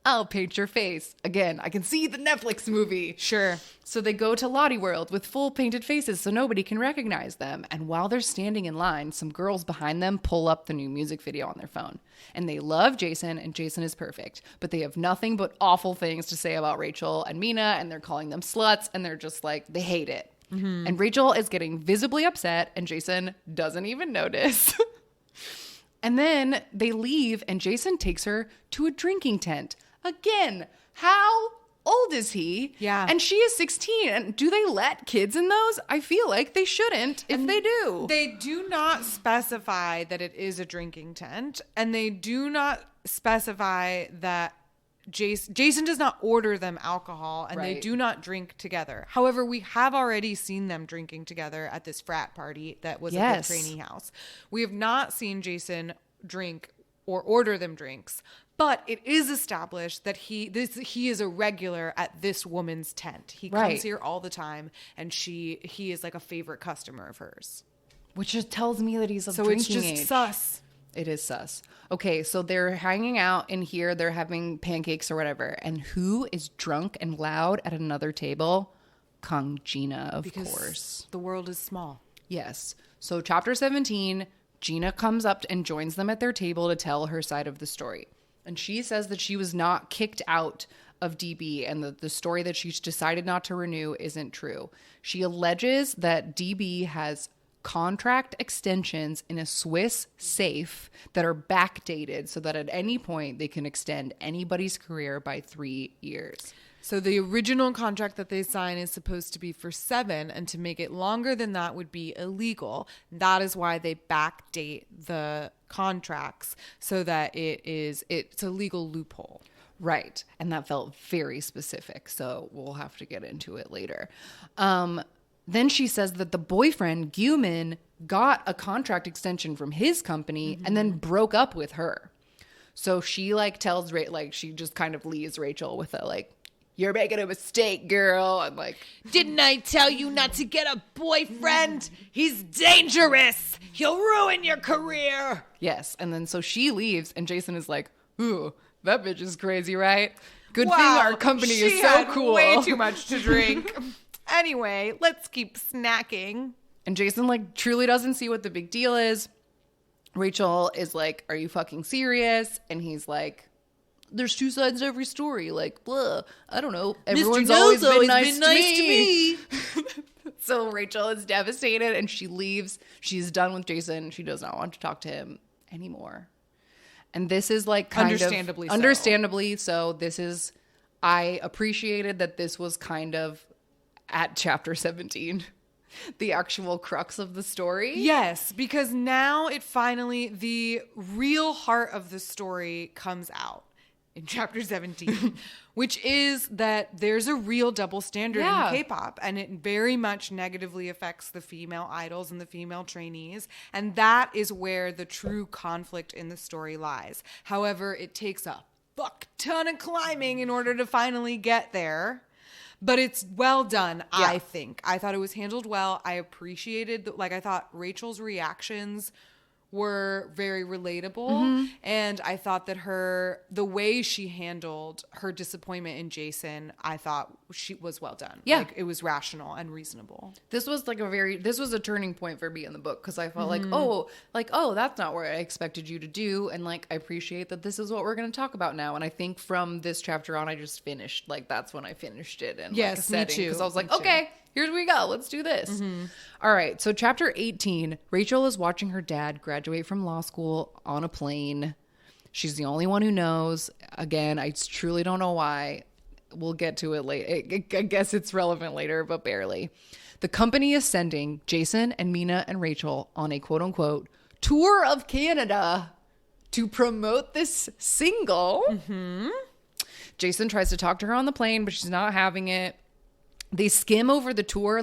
I'll paint your face. Again, I can see the Netflix movie. Sure. So they go to Lottie World with full painted faces so nobody can recognize them. And while they're standing in line, some girls behind them pull up the new music video on their phone. And they love Jason, and Jason is perfect. But they have nothing but awful things to say about Rachel and Mina, and they're calling them sluts, and they're just like, they hate it. And Rachel is getting visibly upset, and Jason doesn't even notice. And then they leave, and Jason takes her to a drinking tent. Again, how old is he? Yeah. And she is 16. And do they let kids in those? I feel like they shouldn't if they do. They do not specify that it is a drinking tent, and they do not specify that Jason does not order them alcohol, and they do not drink together. However, we have already seen them drinking together at this frat party that was at the trainee house. We have not seen Jason drink or order them drinks, but it is established that he is a regular at this woman's tent. He comes here all the time, and he is like a favorite customer of hers. Which just tells me that he's of drinking age. So it's just sus. It is sus. Okay, so they're hanging out in here. They're having pancakes or whatever. And who is drunk and loud at another table? Kang Gina, of course. The world is small. Yes. So chapter 17, Gina comes up and joins them at their table to tell her side of the story. And she says that she was not kicked out of DB, and the story that she's decided not to renew isn't true. She alleges that DB has contract extensions in a Swiss safe that are backdated so that at any point they can extend anybody's career by 3 years. So the original contract that they sign is supposed to be for 7, and to make it longer than that would be illegal. That is why they backdate the contracts so that it's a legal loophole. Right. And that felt very specific. So we'll have to get into it later. Then she says that the boyfriend, Guman, got a contract extension from his company and then broke up with her. So she tells she just kind of leaves Rachel with a you're making a mistake, girl. And didn't I tell you not to get a boyfriend? He's dangerous. He'll ruin your career. Yes. And then so she leaves, and Jason is like, ooh, that bitch is crazy, right? Good thing our company is so cool. Way too much to drink. Anyway, let's keep snacking. And Jason truly doesn't see what the big deal is. Rachel is like, are you fucking serious? And he's like, there's two sides to every story. Blah. I don't know. Everyone's always been nice to me. So Rachel is devastated, and she leaves. She's done with Jason. She does not want to talk to him anymore. And this is understandably so. This is, I appreciated that this was kind of at chapter 17, the actual crux of the story. Yes, because now the real heart of the story comes out in chapter 17, which is that there's a real double standard in K-pop, and it very much negatively affects the female idols and the female trainees. And that is where the true conflict in the story lies. However, it takes a fuck ton of climbing in order to finally get there. But it's well done, I think. I thought it was handled well. I appreciated, I thought Rachel's reactions were very relatable. And I thought that the way she handled her disappointment in Jason, I thought she was well done. Yeah. It was rational and reasonable. This was this was a turning point for me in the book, because I felt oh, that's not what I expected you to do. And I appreciate that this is what we're going to talk about now. And I think from this chapter on, I just finished, that's when I finished it. And yes, me too. Because I was okay, here we go. Let's do this. All right. So chapter 18, Rachel is watching her dad graduate from law school on a plane. She's the only one who knows. Again, I truly don't know why. We'll get to it later. I guess it's relevant later, but barely. The company is sending Jason and Mina and Rachel on a quote unquote tour of Canada to promote this single. Jason tries to talk to her on the plane, but she's not having it. They skim over the tour,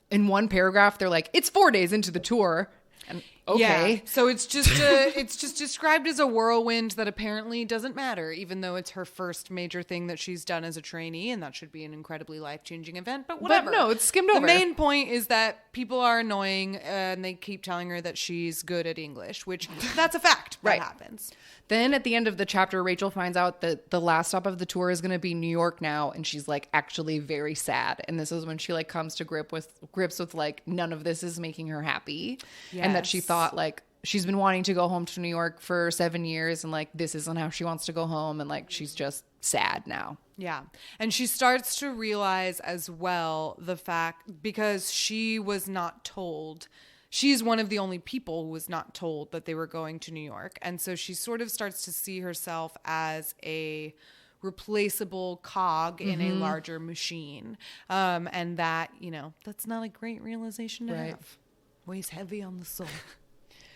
in one paragraph, they're like, it's 4 days into the tour. And okay. Yeah. So it's just described as a whirlwind that apparently doesn't matter, even though it's her first major thing that she's done as a trainee, and that should be an incredibly life-changing event, but whatever. But no, it's skimmed over. The main point is that people are annoying, and they keep telling her that she's good at English, which that's a fact. That happens. Then at the end of the chapter, Rachel finds out that the last stop of the tour is going to be New York now, and she's actually very sad. And this is when she comes to grips with none of this is making her happy. Yes. And that she thought she's been wanting to go home to New York for 7 years, and this isn't how she wants to go home, and she's just sad now. Yeah. And she starts to realize as well the fact, because she was not told, she's one of the only people who was not told that they were going to New York. And so she sort of starts to see herself as a replaceable cog in a larger machine. And that, you know, that's not a great realization to have. Weighs heavy on the soul.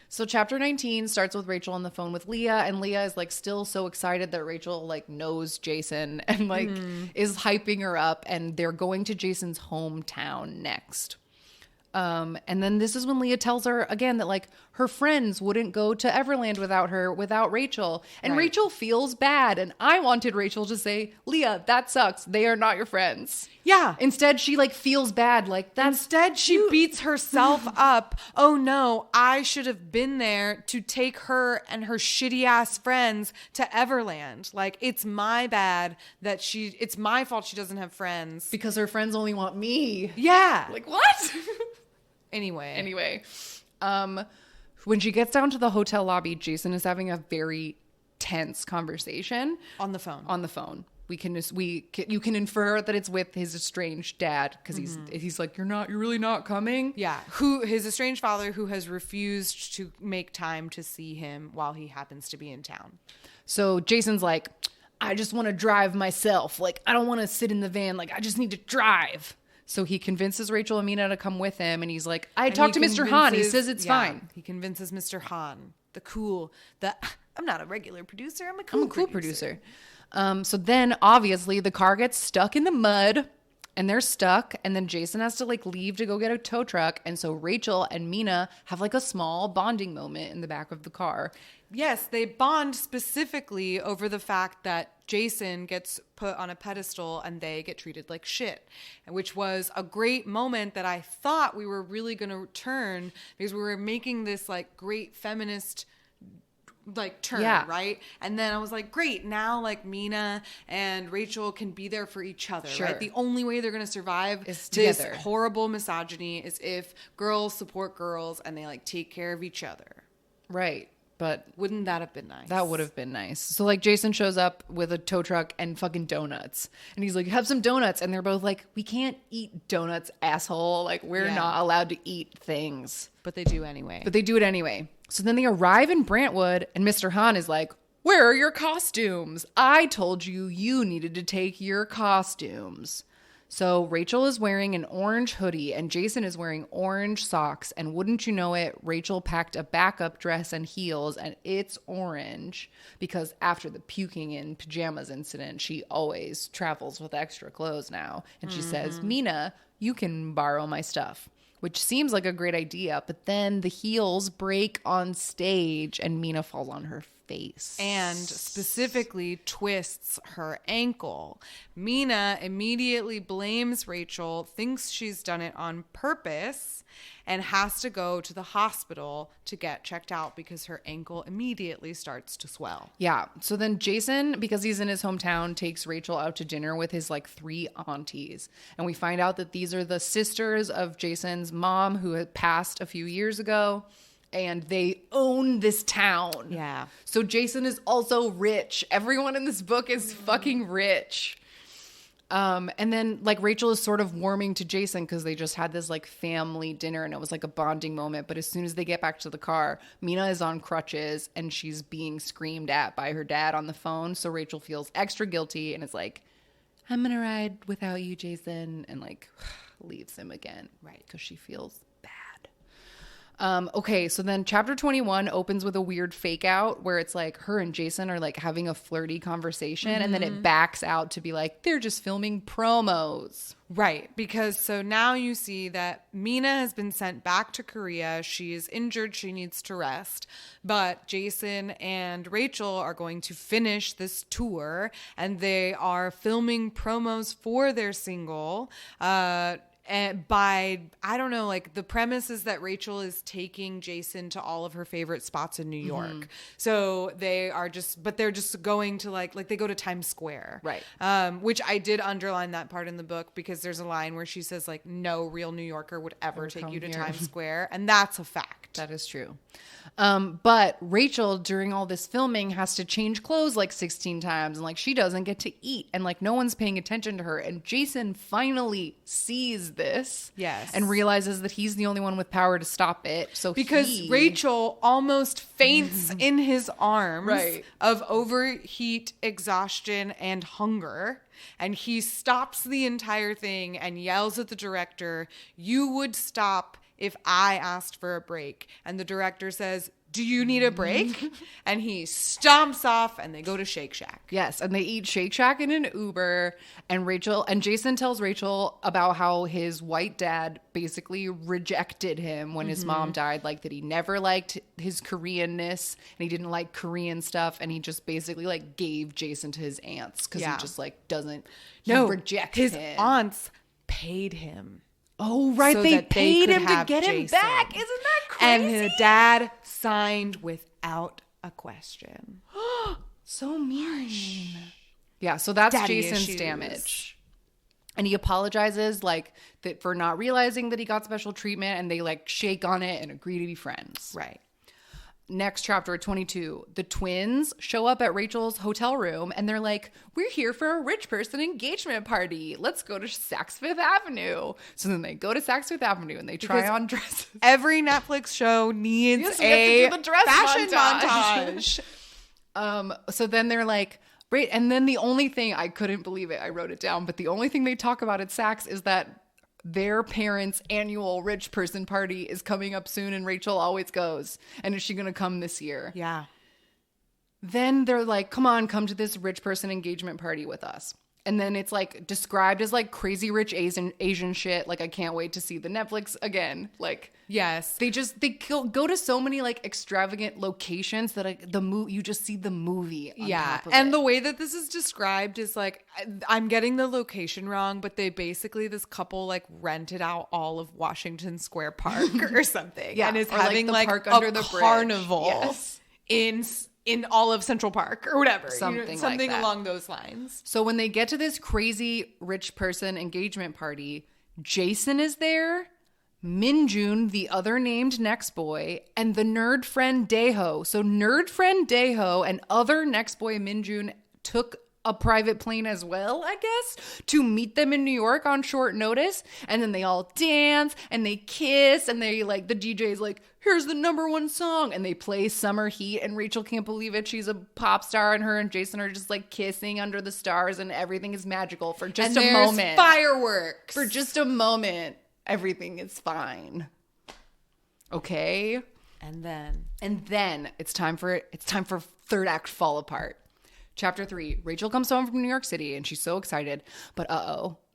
So chapter 19 starts with Rachel on the phone with Leah, and Leah is like still so excited that Rachel like knows Jason and like is hyping her up, and they're going to Jason's hometown next. And then this is when Leah tells her again that like her friends wouldn't go to Everland without her, without Rachel. And Rachel feels bad. And I wanted Rachel to say, Leah, that sucks. They are not your friends. Yeah. Instead, she like feels bad. Like that's Instead, she beats herself up. Oh no, I should have been there to take her and her shitty ass friends to Everland. Like, it's my bad that it's my fault she doesn't have friends. because her friends only want me. Yeah. Like what? Anyway. When she gets down to the hotel lobby, Jason is having a very tense conversation On the phone. You can infer that it's with his estranged dad, because he's like, you're really not coming. Yeah. His estranged father, who has refused to make time to see him while he happens to be in town. So Jason's like, I just want to drive myself. Like, I don't want to sit in the van. Like, I just need to drive. So he convinces Rachel and Mina to come with him. And he's like, I talked to Mr. Han. He says it's fine. He convinces Mr. Han, I'm not a regular producer. I'm a cool producer. So then obviously the car gets stuck in the mud, and they're stuck. And then Jason has to like leave to go get a tow truck. And so Rachel and Mina have like a small bonding moment in the back of the car. Yes, they bond specifically over the fact that Jason gets put on a pedestal and they get treated like shit, which was a great moment that I thought we were really going to turn, because we were making this like great feminist like turn, right? And then I was like, great, now like Mina and Rachel can be there for each other, right? The only way they're going to survive is this together. Horrible misogyny is if girls support girls and they like take care of each other. Right. But wouldn't that have been nice? That would have been nice. So like Jason shows up with a tow truck and fucking donuts. And he's like, have some donuts. And they're both like, we can't eat donuts, asshole. Like, we're not allowed to eat things. But they do anyway. But they do it anyway. So then they arrive in Brantwood, and Mr. Han is like, where are your costumes? I told you you needed to take your costumes. So Rachel is wearing an orange hoodie and Jason is wearing orange socks. And wouldn't you know it, Rachel packed a backup dress and heels, and it's orange because after the puking in pajamas incident, she always travels with extra clothes now. And she says, Mina, you can borrow my stuff, which seems like a great idea. But then the heels break on stage and Mina falls on her face. And specifically twists her ankle. Mina immediately blames Rachel, thinks she's done it on purpose, and has to go to the hospital to get checked out because her ankle immediately starts to swell. Yeah. So then Jason, because he's in his hometown, takes Rachel out to dinner with his like 3 aunties. And we find out that these are the sisters of Jason's mom, who had passed a few years ago. And they own this town. Yeah. So Jason is also rich. Everyone in this book is fucking rich. And then like Rachel is sort of warming to Jason because they just had this like family dinner and it was like a bonding moment. But as soon as they get back to the car, Mina is on crutches and she's being screamed at by her dad on the phone. So Rachel feels extra guilty and is like, I'm going to ride without you, Jason. And like leaves him again. Right. Because she feels bad. Okay, so then chapter 21 opens with a weird fake out where it's like her and Jason are like having a flirty conversation and then it backs out to be like they're just filming promos. Right, because so now you see that Mina has been sent back to Korea. She is injured. She needs to rest. But Jason and Rachel are going to finish this tour and they are filming promos for their single. And by, I don't know, like the premise is that Rachel is taking Jason to all of her favorite spots in New York. So they're just going to like they go to Times Square. Right. Which I did underline that part in the book because there's a line where she says like no real New Yorker would ever take you to Times Square. And that's a fact. That is true. But Rachel, during all this filming, has to change clothes like 16 times. And like she doesn't get to eat. And like no one's paying attention to her. And Jason finally sees this. Yes. And realizes that he's the only one with power to stop it. So because Rachel almost faints in his arms right. of overheat, exhaustion, and hunger. And he stops the entire thing and yells at the director, "You would stop if I asked for a break." And the director says, "Do you need a break?" And he stomps off and they go to Shake Shack. Yes, and they eat Shake Shack in an Uber. And Jason tells Rachel about how his white dad basically rejected him when his mom died, like that he never liked his Koreanness and he didn't like Korean stuff, and he just basically like gave Jason to his aunts because he just like doesn't reject his him. aunts paid him. Oh, right. So they that paid they him could to have get him Jason. back. Isn't that crazy? And the dad signed without a question. So mean. Yeah, so that's Daddy Jason's issues. damage. And he apologizes like that for not realizing that he got special treatment, and they like shake on it and agree to be friends. Right. Next chapter, 22. The twins show up at Rachel's hotel room and they're like, "We're here for a rich person engagement party. Let's go to Saks Fifth Avenue." So then they go to Saks Fifth Avenue and they try on dresses. Every Netflix show needs Yes, we have to a do the dress fashion montage. So then they're like, right. And then the only thing, I couldn't believe it, I wrote it down, but the only thing they talk about at Saks is that their parents' annual rich person party is coming up soon and Rachel always goes. And is she going to come this year? Yeah. Then they're like, come to this rich person engagement party with us. And then it's like described as like crazy rich Asian shit. Like, I can't wait to see the Netflix again. Like, yes, they go to so many like extravagant locations that you just see the movie. On top of and it. the way that this is described is like, I'm getting the location wrong, but they basically, this couple like rented out all of Washington Square Park or something. Yeah, and is or, having the like park a under the bridge. carnival. Yes. in all of Central Park or whatever. Something like that. along those lines. So when they get to this crazy rich person engagement party, Jason is there, Minjun, the other named next boy, and the nerd friend Daeho. So nerd friend Daeho and other next boy Minjun took a private plane as well, I guess, to meet them in New York on short notice. And then they all dance and they kiss and they like, the DJ's like, "Here's the #1 song." And they play Summer Heat and Rachel can't believe it. She's a pop star and her and Jason are just like kissing under the stars and everything is magical for just a moment. Fireworks. For just a moment, everything is fine. Okay? And then it's time for third act fall apart. Chapter 3, Rachel comes home from New York City and she's so excited. But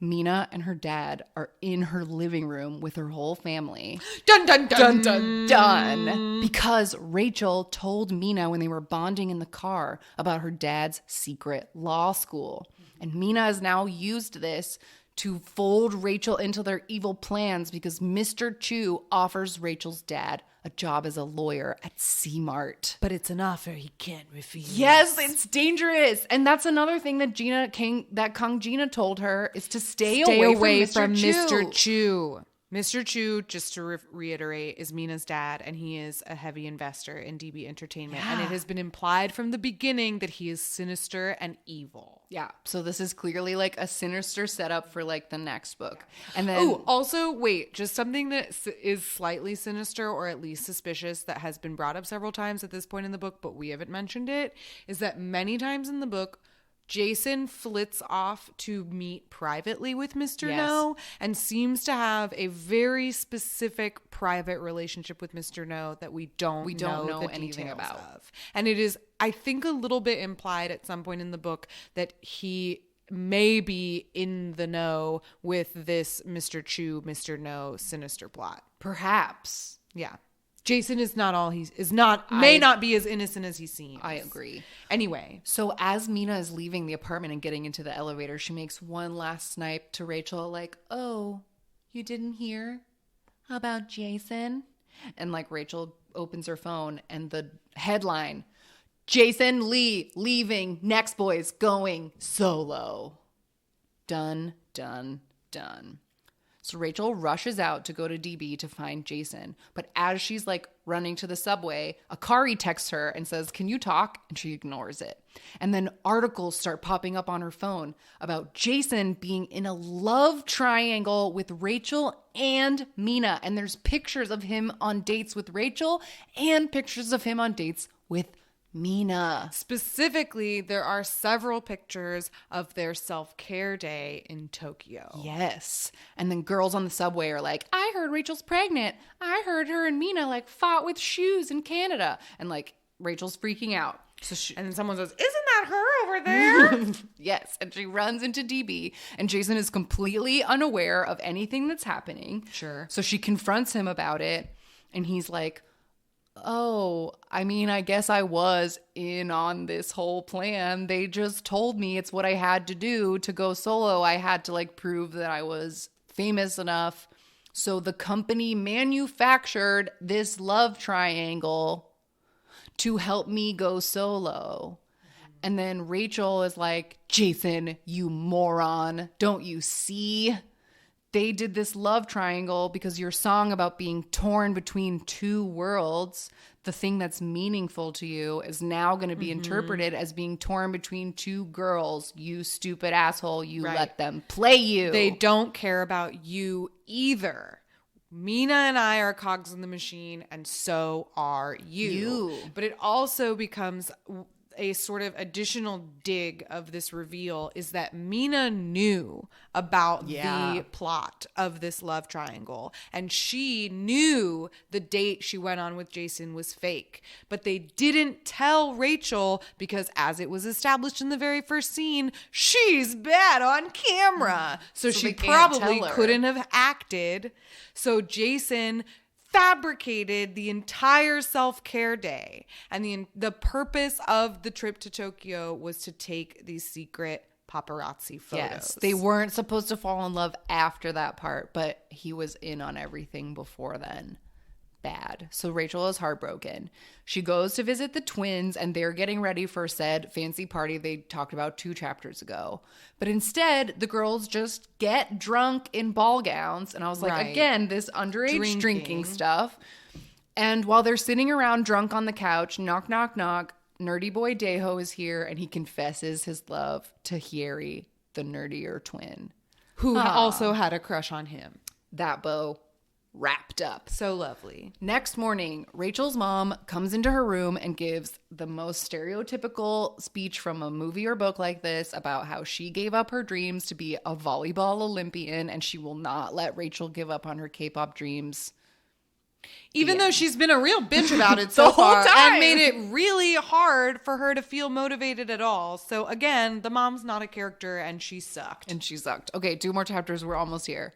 Mina and her dad are in her living room with her whole family. Dun, dun, dun. Dun, dun, dun. Because Rachel told Mina when they were bonding in the car about her dad's secret law school. And Mina has now used this to fold Rachel into their evil plans because Mr. Chu offers Rachel's dad a job as a lawyer at C-Mart. But it's an offer he can't refuse. Yes, it's dangerous. And that's another thing that Kang Gina told her is to stay away from Mr. Chu. Mr. Chu, just to reiterate, is Mina's dad, and he is a heavy investor in DB Entertainment. Yeah. And it has been implied from the beginning that he is sinister and evil. Yeah. So this is clearly like a sinister setup for like the next book. And then also, wait, just something that is slightly sinister or at least suspicious that has been brought up several times at this point in the book, but we haven't mentioned it, is that many times in the book, Jason flits off to meet privately with Mr. No and seems to have a very specific private relationship with Mr. No that we don't know anything about. And it is, I think, a little bit implied at some point in the book that he may be in the know with this Mr. Chu, Mr. No sinister plot. Perhaps. Yeah. Jason is not all may not be as innocent as he seems. I agree. Anyway. So as Mina is leaving the apartment and getting into the elevator, she makes one last snipe to Rachel like, "Oh, you didn't hear about Jason? And like Rachel opens her phone and the headline, Jason Lee leaving, Next Boys going solo. Done, done, done. So Rachel rushes out to go to DB to find Jason. But as she's like running to the subway, Akari texts her and says, can you talk? And she ignores it. And then articles start popping up on her phone about Jason being in a love triangle with Rachel and Mina. And there's pictures of him on dates with Rachel and pictures of him on dates with Mina. Specifically, there are several pictures of their self-care day in Tokyo. Yes. And then girls on the subway are like, I heard Rachel's pregnant. I heard her and Mina like fought with shoes in Canada. And like Rachel's freaking out. And then someone says, isn't that her over there? Yes. And she runs into DB and Jason is completely unaware of anything that's happening. Sure. So she confronts him about it and he's like, oh, I mean, I guess I was in on this whole plan. They just told me it's what I had to do to go solo. I had to like prove that I was famous enough. So the company manufactured this love triangle to help me go solo. And then Rachel is like, Jason, you moron. Don't you see? They did this love triangle because your song about being torn between two worlds, the thing that's meaningful to you, is now going to be interpreted as being torn between two girls. You stupid asshole. You let them play you. They don't care about you either. Mina and I are cogs in the machine, and so are you. But it also becomes a sort of additional dig of this reveal is that Mina knew about the plot of this love triangle, and she knew the date she went on with Jason was fake, but they didn't tell Rachel because, as it was established in the very first scene, she's bad on camera. So she probably couldn't have acted. So Jason fabricated the entire self-care day, and the purpose of the trip to Tokyo was to take these secret paparazzi photos. Yes, they weren't supposed to fall in love after that part, but he was in on everything before then. Bad. So Rachel is heartbroken. She goes to visit the twins and they're getting ready for said fancy party they talked about 2 chapters ago. But instead, the girls just get drunk in ball gowns. And I was like, again, this underage drinking stuff. And while they're sitting around drunk on the couch, knock, knock, knock, nerdy boy Daeho is here and he confesses his love to Hyeri, the nerdier twin. Who also had a crush on him. That beau. Wrapped up. So lovely. Next morning, Rachel's mom comes into her room and gives the most stereotypical speech from a movie or book like this about how she gave up her dreams to be a volleyball Olympian and she will not let Rachel give up on her K-pop dreams. Even though she's been a real bitch about it so far and made it really hard for her to feel motivated at all. So again, the mom's not a character and she sucked. Okay, 2 more chapters. We're almost here.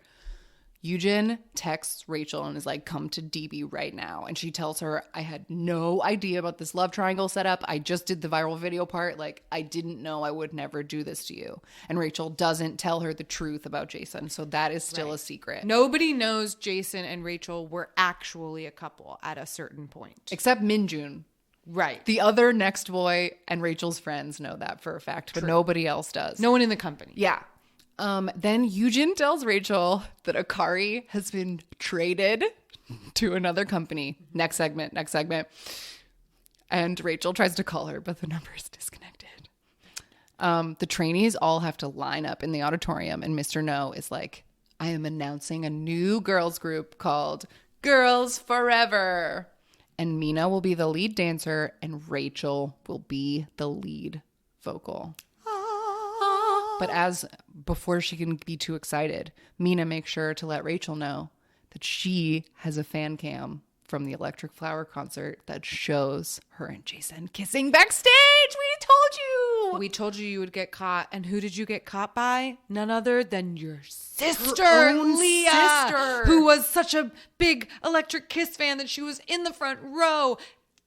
Eugen texts Rachel and is like, come to DB right now. And she tells her, I had no idea about this love triangle setup. I just did the viral video part. Like, I didn't know I would never do this to you. And Rachel doesn't tell her the truth about Jason. So that is still a secret. Nobody knows Jason and Rachel were actually a couple at a certain point. Except Minjun. Right. The other next boy and Rachel's friends know that for a fact, but nobody else does. No one in the company. Yeah. Then Eugen tells Rachel that Akari has been traded to another company. Next segment. And Rachel tries to call her, but the number is disconnected. The trainees all have to line up in the auditorium, and Mr. No is like, I am announcing a new girls group called Girls Forever. And Mina will be the lead dancer, and Rachel will be the lead vocal. But before she can be too excited, Mina makes sure to let Rachel know that she has a fan cam from the Electric Flower concert that shows her and Jason kissing backstage. We told you would get caught. And who did you get caught by? None other than your sister, Leah, who was such a big Electric Kiss fan that she was in the front row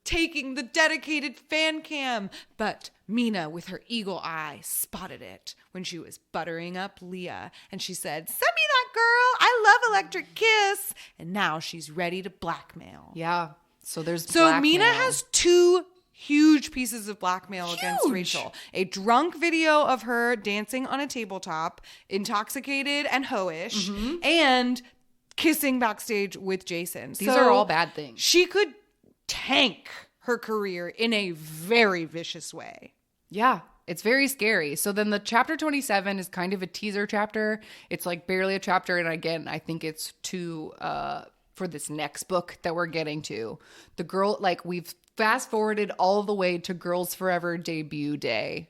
taking the dedicated fan cam. But Mina, with her eagle eye, spotted it when she was buttering up Leah. And she said, "Send me that girl. I love Electric Kiss." And now she's ready to blackmail. Yeah. So there's So Mina has two huge pieces of blackmail against Rachel. A drunk video of her dancing on a tabletop, intoxicated and hoish, and kissing backstage with Jason. These are all bad things. She could tank her career in a very vicious way. Yeah, it's very scary. So then the chapter 27 is kind of a teaser chapter. It's like barely a chapter. And again, I think it's for this next book that we're getting to. The girl, like we've fast forwarded all the way to Girls Forever debut day.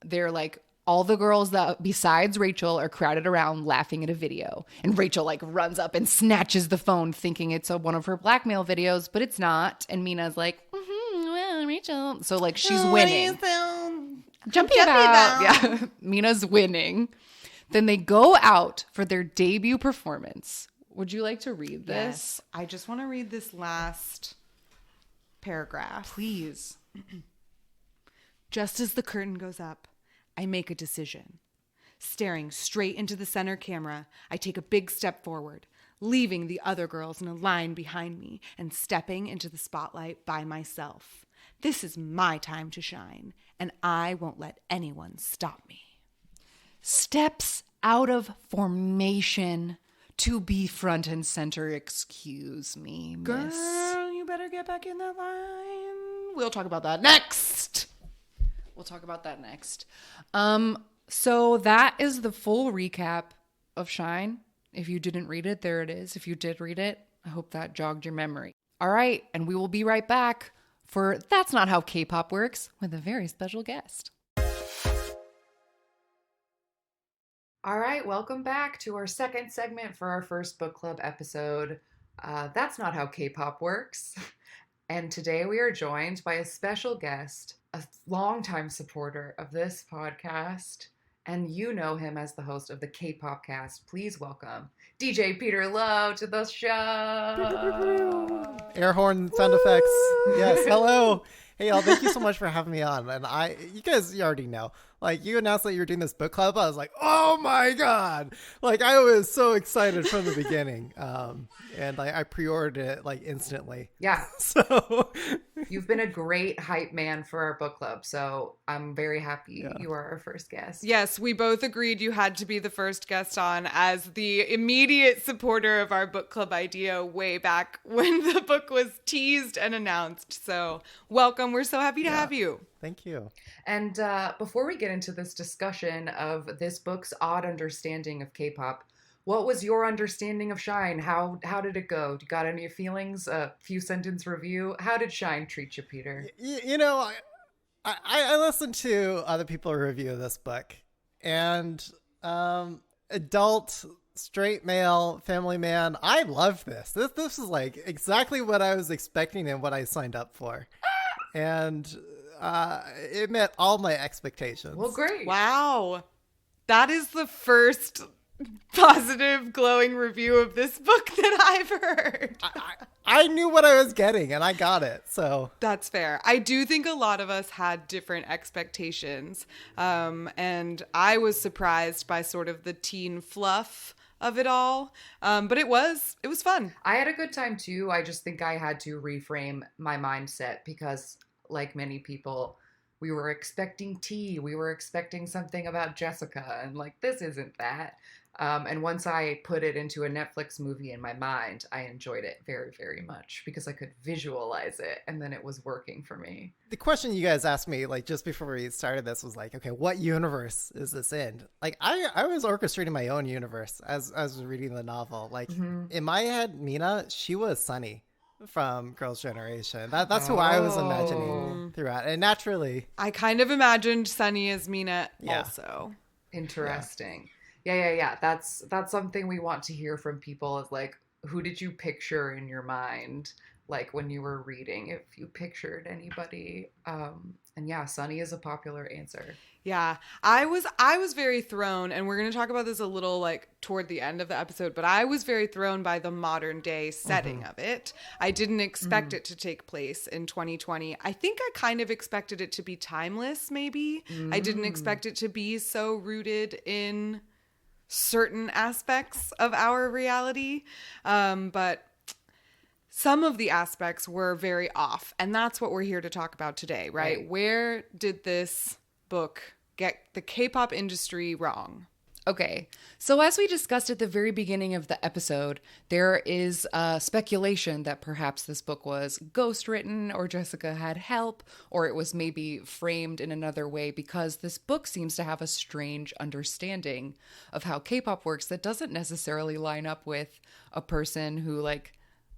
They're like, all the girls that besides Rachel are crowded around laughing at a video. And Rachel like runs up and snatches the phone thinking it's one of her blackmail videos, but it's not. And Mina's like, well, Rachel. So like she's winning. Jumpy about. Yeah. Mina's winning. Then they go out for their debut performance. Would you like to read this? Yes. I just want to read this last paragraph. Please. Just as the curtain goes up, I make a decision. Staring straight into the center camera, I take a big step forward, leaving the other girls in a line behind me and stepping into the spotlight by myself. This is my time to shine, and I won't let anyone stop me. Steps out of formation to be front and center. Excuse me, miss. Girl, you better get back in that line. We'll talk about that next. So that is the full recap of Shine. If you didn't read it, there it is. If you did read it, I hope that jogged your memory. All right, and we will be right back for That's Not How K-Pop Works with a very special guest. All right, welcome back to our second segment for our first book club episode. That's Not How K-Pop Works. And today we are joined by a special guest, a longtime supporter of this podcast, and you know him as the host of the Kpopcast. Please welcome DJ Peter Lowe to the show. Air horn sound effects. Yes, hello. Hey, y'all, thank you so much for having me on. And you guys already know, like, you announced that you were doing this book club. I was like, oh my God. Like, I was so excited from the beginning. And I pre-ordered it like instantly. Yeah. So you've been a great hype man for our book club. So I'm very happy you are our first guest. Yes, we both agreed you had to be the first guest on as the immediate supporter of our book club idea way back when the book was teased and announced. So welcome. We're so happy to have you. Thank you. And before we get into this discussion of this book's odd understanding of K-pop, what was your understanding of Shine? How did it go? You got any feelings? A few sentence review? How did Shine treat you, Peter? You know, I listened to other people review this book, and adult, straight male, family man, I love this. This is like exactly what I was expecting and what I signed up for. And it met all my expectations. Well, great. Wow. That is the first positive, glowing review of this book that I've heard. I knew what I was getting, and I got it. So that's fair. I do think a lot of us had different expectations. And I was surprised by sort of the teen fluff of it all. But it was fun. I had a good time too. I just think I had to reframe my mindset because, like many people, we were expecting tea. We were expecting something about Jessica, and like, this isn't that. And once I put it into a Netflix movie in my mind, I enjoyed it very, very much because I could visualize it, and then it was working for me. The question you guys asked me, like, just before we started this was like, okay, what universe is this in? Like, I was orchestrating my own universe as I was reading the novel. Like, in my head, Mina, she was Sunny from Girls' Generation. That's who I was imagining throughout. And naturally, I kind of imagined Sunny as Mina also. Interesting. Yeah. That's something we want to hear from people is like, who did you picture in your mind? Like when you were reading, if you pictured anybody, and And yeah, Sunny is a popular answer. Yeah, I was very thrown, and we're going to talk about this a little like toward the end of the episode, but I was very thrown by the modern day setting of it. I didn't expect it to take place in 2020. I think I kind of expected it to be timeless, maybe. I didn't expect it to be so rooted in certain aspects of our reality. But some of the aspects were very off, and that's what we're here to talk about today, right? Where did this book get the K-pop industry wrong? Okay, so as we discussed at the very beginning of the episode, there is speculation that perhaps this book was ghostwritten, or Jessica had help, or it was maybe framed in another way, because this book seems to have a strange understanding of how K-pop works that doesn't necessarily line up with a person who like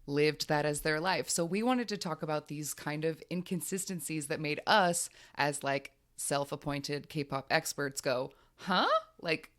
lived that as their life. So we wanted to talk about these kind of inconsistencies that made us, as like self-appointed K-pop experts, go, huh? Like,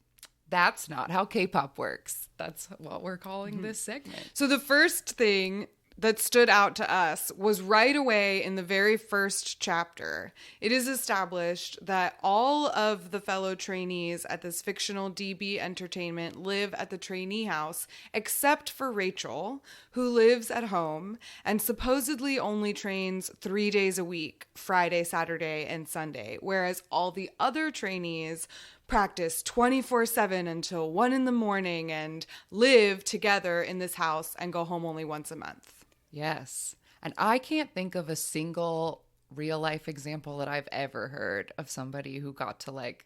that's not how K-pop works. That's what we're calling this segment. So the first thing that stood out to us was right away in the very first chapter. It is established that all of the fellow trainees at this fictional DB Entertainment live at the trainee house, except for Rachel, who lives at home and supposedly only trains 3 days a week, Friday, Saturday, and Sunday, whereas all the other trainees practice 24/7 until 1 a.m. and live together in this house and go home only once a month. Yes. And I can't think of a single real life example that I've ever heard of somebody who got to like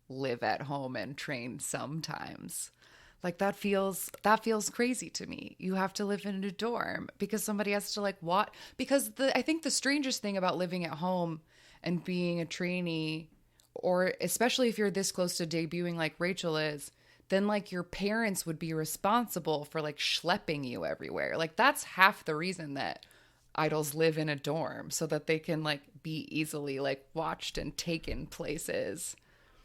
live at home and train sometimes. Like that feels crazy to me. You have to live in a dorm because somebody has to like what? Because I think the strangest thing about living at home and being a trainee, or especially if you're this close to debuting like Rachel is, then like your parents would be responsible for like schlepping you everywhere. Like that's half the reason that idols live in a dorm, so that they can like be easily like watched and taken places.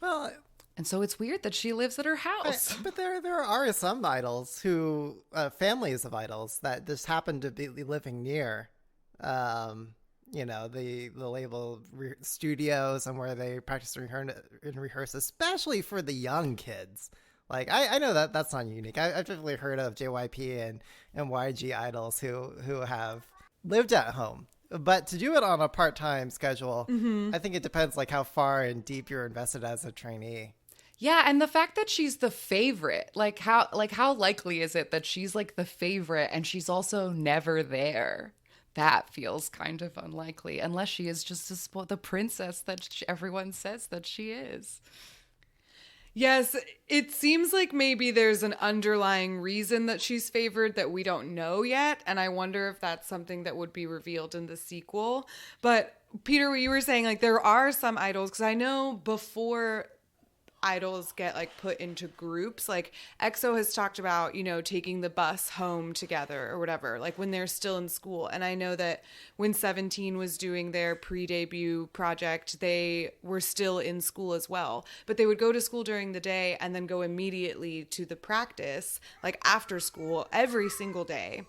Well, and so it's weird that she lives at her house. But there are some idols who, families of idols that just happen to be living near, you know, the label studios and where they practice and rehearse, especially for the young kids. Like, I know that that's not unique. I've definitely heard of JYP and YG idols who have lived at home. But to do it on a part-time schedule, I think it depends like how far and deep you're invested as a trainee. Yeah, and the fact that she's the favorite, like how likely is it that she's like the favorite and she's also never there? That feels kind of unlikely, unless she is just the princess that everyone says that she is. Yes, it seems like maybe there's an underlying reason that she's favored that we don't know yet, and I wonder if that's something that would be revealed in the sequel. But Peter, what you were saying, like there are some idols, because I know before idols get like put into groups, like EXO has talked about, you know, taking the bus home together or whatever, like when they're still in school. And I know that when 17 was doing their pre-debut project, they were still in school as well, but they would go to school during the day and then go immediately to the practice, like after school every single day,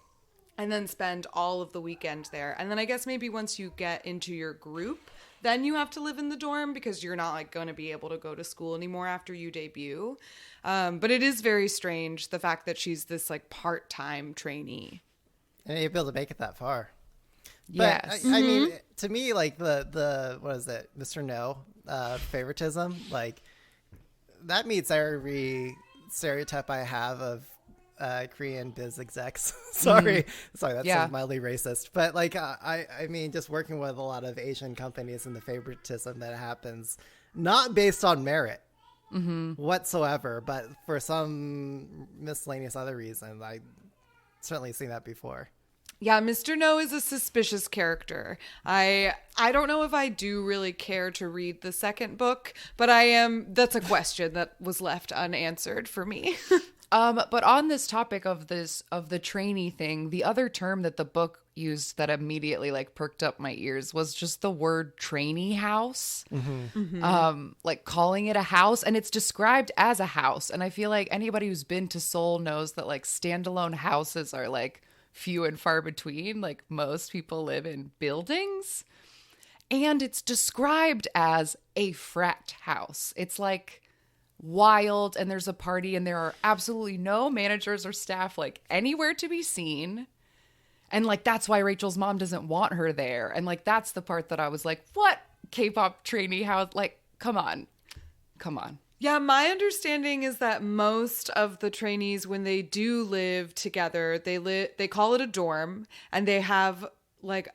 and then spend all of the weekend there. And then I guess maybe once you get into your group, then you have to live in the dorm because you're not like going to be able to go to school anymore after you debut. But it is very strange, the fact that she's this like part-time trainee. And you'll be able to make it that far. Yes. But I mean, to me, like the what is it, Mr. No, favoritism, like that meets every stereotype I have of Korean biz execs. Sorry, that sounds mildly racist, but like I mean, just working with a lot of Asian companies and the favoritism that happens, not based on merit whatsoever, but for some miscellaneous other reason. I certainly seen that before. Yeah, Mr. No is a suspicious character. I don't know if I do really care to read the second book, but that's a question that was left unanswered for me. But on this topic of the trainee thing, the other term that the book used that immediately like perked up my ears was just the word trainee house. Like calling it a house, and it's described as a house. And I feel like anybody who's been to Seoul knows that like standalone houses are like few and far between. Like most people live in buildings. And it's described as a frat house. It's like wild, and there's a party, and there are absolutely no managers or staff like anywhere to be seen. And like that's why Rachel's mom doesn't want her there. And like that's the part that I was like, what K-pop trainee house? Like, come on. Yeah, my understanding is that most of the trainees, when they do live together, they call it a dorm, and they have like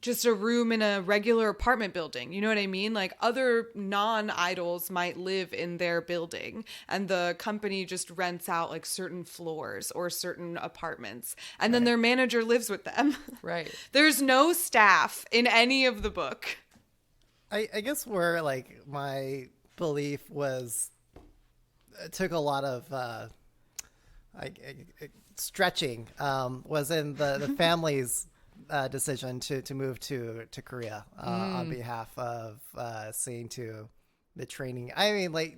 just a room in a regular apartment building. You know what I mean? Like other non-idols might live in their building, and the company just rents out like certain floors or certain apartments, and then their manager lives with them. Right. There's no staff in any of the book. I guess where like my belief was took a lot of stretching was in the family's decision to move to Korea on behalf of seeing to the training. I mean, like,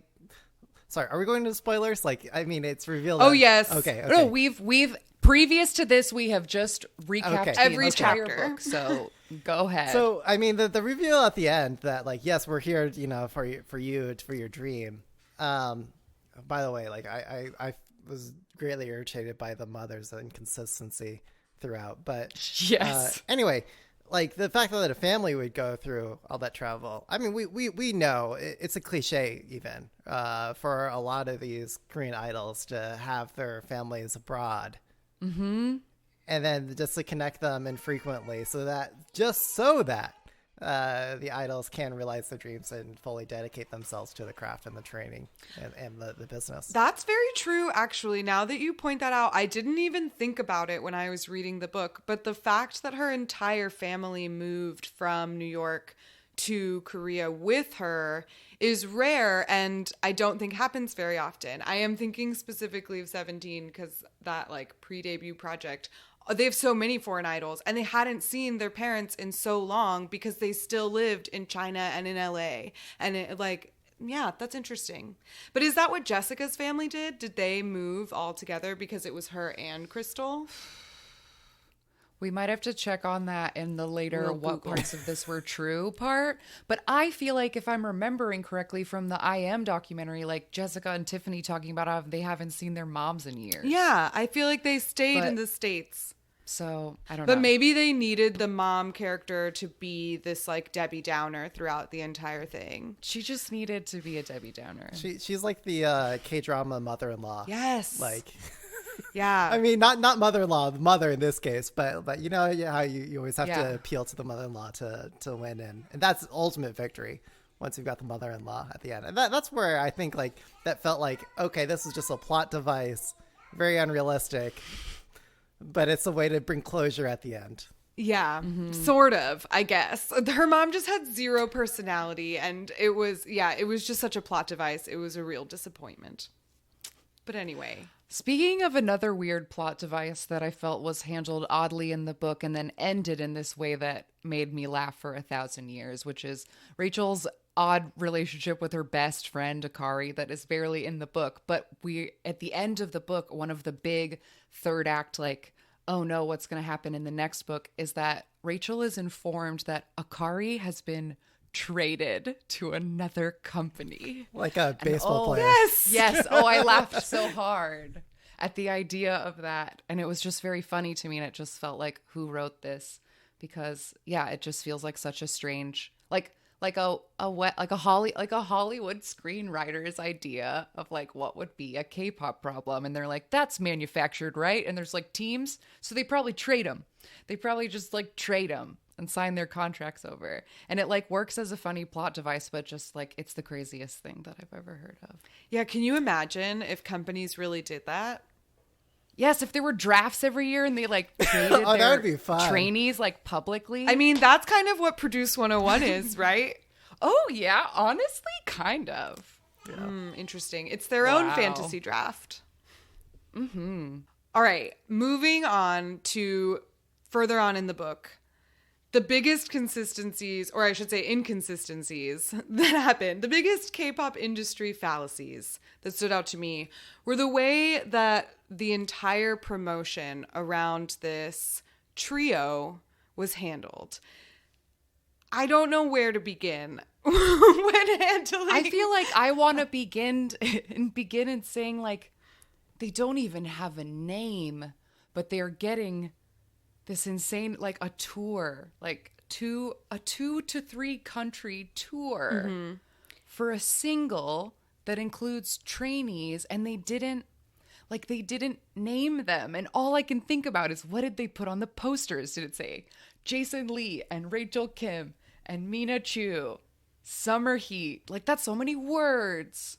sorry, are we going into spoilers? Like, I mean, it's revealed. Oh, yes. Okay. No, we've previous to this, we have just recapped every the entire chapter. book. So go ahead. So, I mean, the reveal at the end that, like, yes, we're here, you know, for your dream. By the way, like, I was greatly irritated by the mother's inconsistency throughout. But yes. Anyway, like the fact that a family would go through all that travel. I mean, we know it's a cliche even for a lot of these Korean idols to have their families abroad. Mm-hmm. And then just to connect them infrequently so that the idols can realize their dreams and fully dedicate themselves to the craft and the training and the business. That's very true, actually. Now that you point that out, I didn't even think about it when I was reading the book. But the fact that her entire family moved from New York to Korea with her is rare, and I don't think happens very often. I am thinking specifically of 17 because that like pre-debut project, they have so many foreign idols, and they hadn't seen their parents in so long because they still lived in China and in LA. And it, like, yeah, that's interesting. But is that what Jessica's family did? Did they move all together because it was her and Crystal? We might have to check on that in the later We'll what Google. parts of this were true part. But I feel like if I'm remembering correctly from the I Am documentary, like Jessica and Tiffany talking about how they haven't seen their moms in years. Yeah, I feel like they stayed But- in the States. So I don't know. But maybe they needed the mom character to be this like Debbie Downer throughout the entire thing. She just needed to be a Debbie Downer. She's like the K-drama mother-in-law. Yes. Like, Yeah. I mean, not mother-in-law, the mother in this case, but you know how you always have Yeah. to appeal to the mother-in-law to win, and that's ultimate victory once you've got the mother-in-law at the end. And that's where I think like that felt like, okay, this is just a plot device, very unrealistic, but it's a way to bring closure at the end. Yeah, sort of, I guess. Her mom just had zero personality, and it was just such a plot device. It was a real disappointment. But anyway. Speaking of another weird plot device that I felt was handled oddly in the book and then ended in this way that made me laugh for 1,000 years, which is Rachel's odd relationship with her best friend, Akari, that is barely in the book. But at the end of the book, one of the big third act, like, oh no, what's going to happen in the next book is that Rachel is informed that Akari has been traded to another company. Like a baseball player. Yes. Oh, I laughed so hard at the idea of that. And it was just very funny to me. And it just felt like, who wrote this? Because yeah, it just feels like such a strange, like a Hollywood screenwriter's idea of like what would be a K-pop problem. And they're like, that's manufactured, right? And there's like teams. So they probably trade them. They probably just like trade them and sign their contracts over. And it like works as a funny plot device, but just like it's the craziest thing that I've ever heard of. Yeah, can you imagine if companies really did that? Yes, if there were drafts every year and they like traded Oh, that their would be fun. trainees like publicly. I mean, that's kind of what Produce 101 is, right? Oh yeah, honestly, kind of. Interesting. It's their own Wow. fantasy draft. Mm-hmm. All right, moving on to further on in the book. The biggest consistencies, or I should say inconsistencies that happened, the biggest K-pop industry fallacies that stood out to me were the way that the entire promotion around this trio was handled. I don't know where to begin when handling. I feel like I want to begin in saying, like, they don't even have a name, but they're getting this insane, like, a tour, like a 2 to 3 country tour for a single that includes trainees, and they didn't name them. And all I can think about is, what did they put on the posters? Did it say Jason Lee and Rachel Kim and Mina Chu, Summer Heat? Like, that's so many words.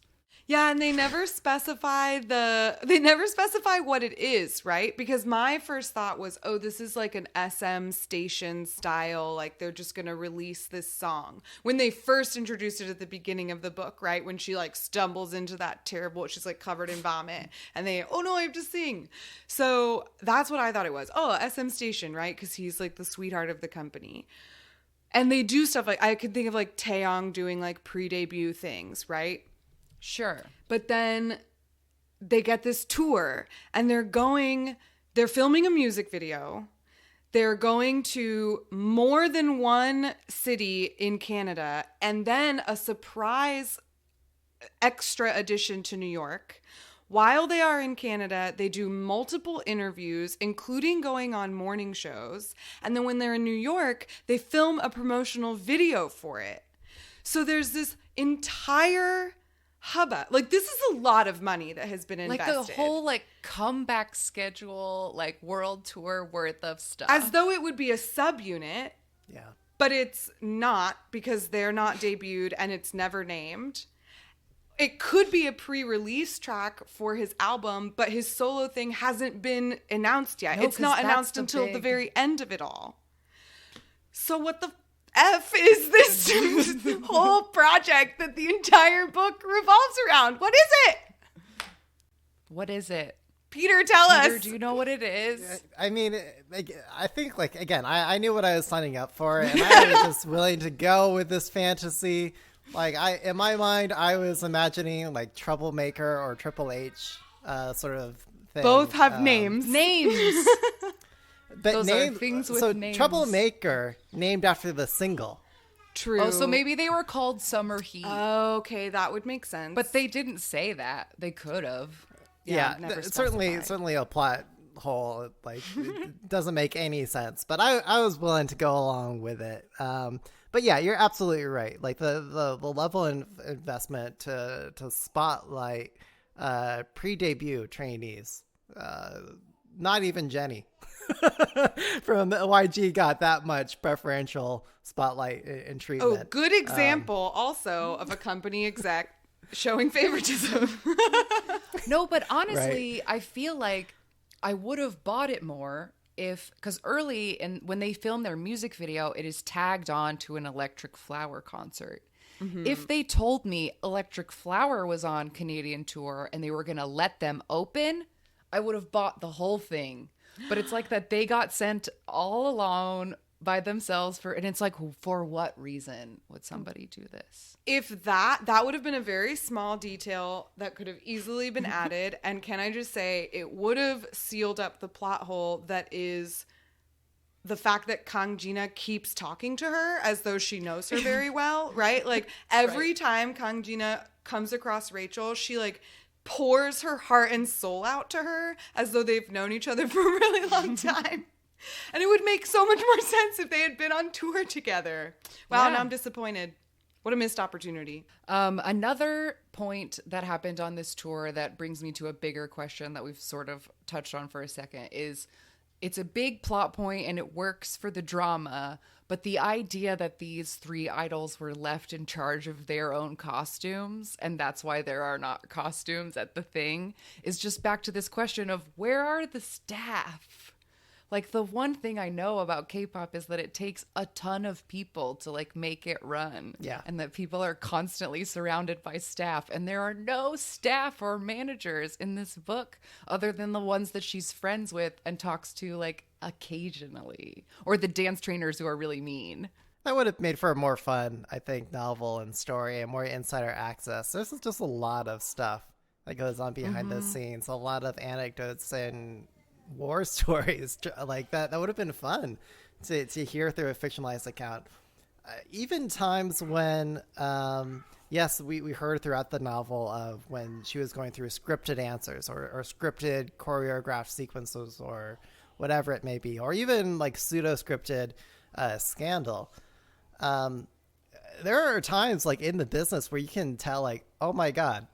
Yeah, and they never specify what it is, right? Because my first thought was, oh, this is like an SM station style, like they're just going to release this song. When they first introduced it at the beginning of the book, right? When she like stumbles into that terrible, she's like covered in vomit, and oh no, I have to sing. So that's what I thought it was. Oh, SM station, right? Because he's like the sweetheart of the company. And they do stuff like, I could think of like Taeyong doing like pre-debut things, right? Sure. But then they get this tour, and they're filming a music video. They're going to more than one city in Canada, and then a surprise extra addition to New York. While they are in Canada, they do multiple interviews, including going on morning shows. And then when they're in New York, they film a promotional video for it. So there's this entire hubbub. Like, this is a lot of money that has been invested. Like the whole like comeback schedule, like world tour worth of stuff. As though it would be a subunit. Yeah. But it's not, because they're not debuted and it's never named. It could be a pre-release track for his album, but his solo thing hasn't been announced yet. No, it's not announced until the very end of it all. So what the F is this whole project that the entire book revolves around? What is it? What is it? Peter, tell us. Do you know what it is? I mean, I think, like, again, I knew what I was signing up for, and I was just willing to go with this fantasy. Like, in my mind, I was imagining like Troublemaker or Triple H sort of thing. Both have names. Names. But Those are things with names. Troublemaker, named after the single. True. Oh, so maybe they were called Summer Heat. Okay, that would make sense. But they didn't say that. They could have. Yeah, never certainly a plot hole. Like, it doesn't make any sense. But I was willing to go along with it. But yeah, you're absolutely right. Like the level of investment to spotlight pre-debut trainees. Not even Jenny from YG got that much preferential spotlight and treatment. Oh, good example also of a company exec showing favoritism. No, but honestly, right. I feel like I would have bought it more because early when they film their music video, it is tagged on to an Electric Flower concert. Mm-hmm. If they told me Electric Flower was on Canadian tour and they were going to let them open, I would have bought the whole thing. But it's like that they got sent all alone by themselves and it's like, for what reason would somebody do this? If that would have been a very small detail that could have easily been added. And can I just say, it would have sealed up the plot hole that is the fact that Kang Jina keeps talking to her as though she knows her very well, right? Like every time Kang Jina comes across Rachel, she like pours her heart and soul out to her as though they've known each other for a really long time. And it would make so much more sense if they had been on tour together. Wow, now I'm disappointed. What a missed opportunity. Another point that happened on this tour that brings me to a bigger question that we've sort of touched on for a second is it's a big plot point and it works for the drama, but the idea that these three idols were left in charge of their own costumes, and that's why there are not costumes at the thing, is just back to this question of where are the staff? Like, the one thing I know about K-pop is that it takes a ton of people to, like, make it run. Yeah. And that people are constantly surrounded by staff. And there are no staff or managers in this book other than the ones that she's friends with and talks to, like, occasionally. Or the dance trainers who are really mean. That would have made for a more fun, I think, novel and story and more insider access. There's just a lot of stuff that goes on behind the scenes. A lot of anecdotes and war stories like that would have been fun to hear through a fictionalized account. even times when, yes, we heard throughout the novel of when she was going through scripted answers or scripted choreographed sequences or whatever it may be, or even like pseudo-scripted scandal. There are times like in the business where you can tell like, oh my God,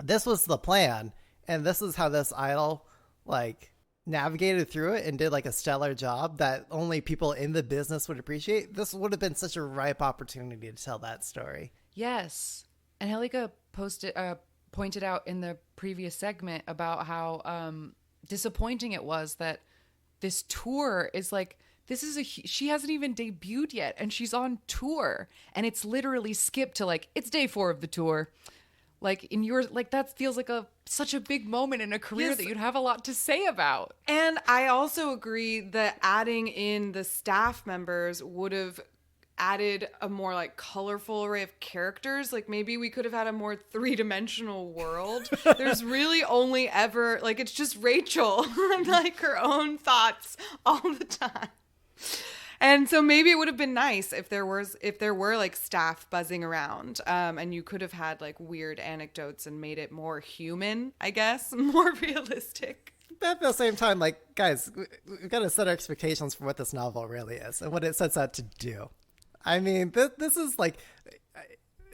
this was the plan. And this is how this idol like navigated through it and did like a stellar job that only people in the business would appreciate. This would have been such a ripe opportunity to tell that story. Yes. And Helika pointed out in the previous segment about how disappointing it was that this tour is like, she hasn't even debuted yet and she's on tour and it's literally skipped to like, it's day 4 of the tour. Like in your, like that feels like such a big moment in a career that you'd have a lot to say about. And I also agree that adding in the staff members would have added a more like colorful array of characters. Like maybe we could have had a more 3-dimensional world. There's really only ever like, it's just Rachel and like her own thoughts all the time. And so maybe it would have been nice if there were like staff buzzing around, and you could have had like weird anecdotes and made it more human, I guess, more realistic. But at the same time, like, guys, we've got to set our expectations for what this novel really is and what it sets out to do. I mean, this is like,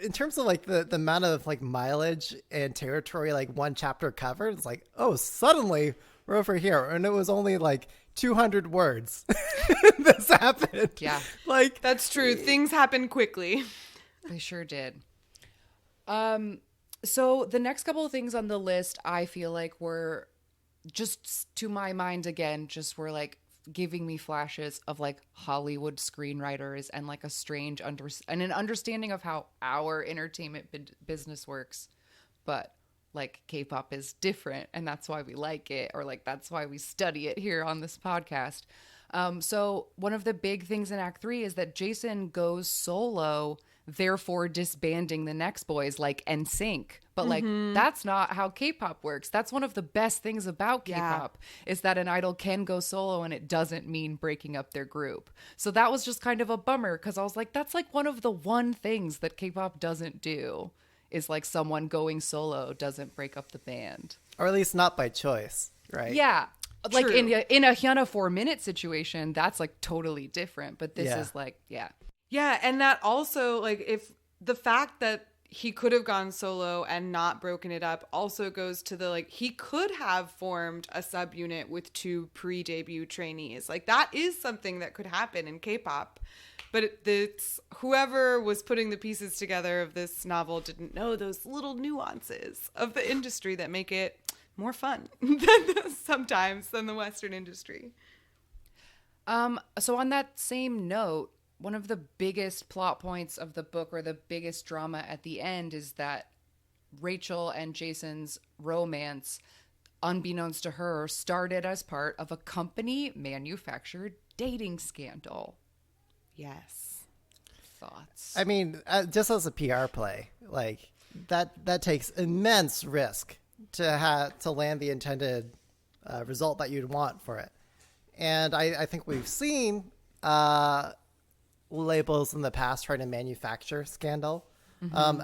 in terms of like the amount of like mileage and territory like one chapter covered, it's like, oh, suddenly we're over here, and it was only like 200 words. This happened. Yeah. Like, that's true. Things happen quickly. They sure did. So the next couple of things on the list, I feel like were just, to my mind again, just were like giving me flashes of like Hollywood screenwriters and like a strange and an understanding of how our entertainment business works. But like K-pop is different and that's why we like it, or like that's why we study it here on this podcast. So one of the big things in Act 3 is that Jason goes solo, therefore disbanding the next boys like NSYNC. But like that's not how K-pop works. That's one of the best things about K-pop is that an idol can go solo and it doesn't mean breaking up their group. So that was just kind of a bummer because I was like, that's like one of the one things that K-pop doesn't do. Is like someone going solo doesn't break up the band. Or at least not by choice, right? Yeah. True. Like in a Hyuna 4-minute situation, that's like totally different. But this is like, yeah. Yeah. And that also, like, if the fact that he could have gone solo and not broken it up also goes to the, like, he could have formed a subunit with 2 pre-debut trainees. Like, that is something that could happen in K-pop. But it's whoever was putting the pieces together of this novel didn't know those little nuances of the industry that make it more fun sometimes than the Western industry. So on that same note, one of the biggest plot points of the book, or the biggest drama at the end, is that Rachel and Jason's romance, unbeknownst to her, started as part of a company manufactured dating scandal. Yes. Thoughts? I mean, just as a PR play, like that takes immense risk to land the intended result that you'd want for it. And I think we've seen labels in the past try to manufacture scandal,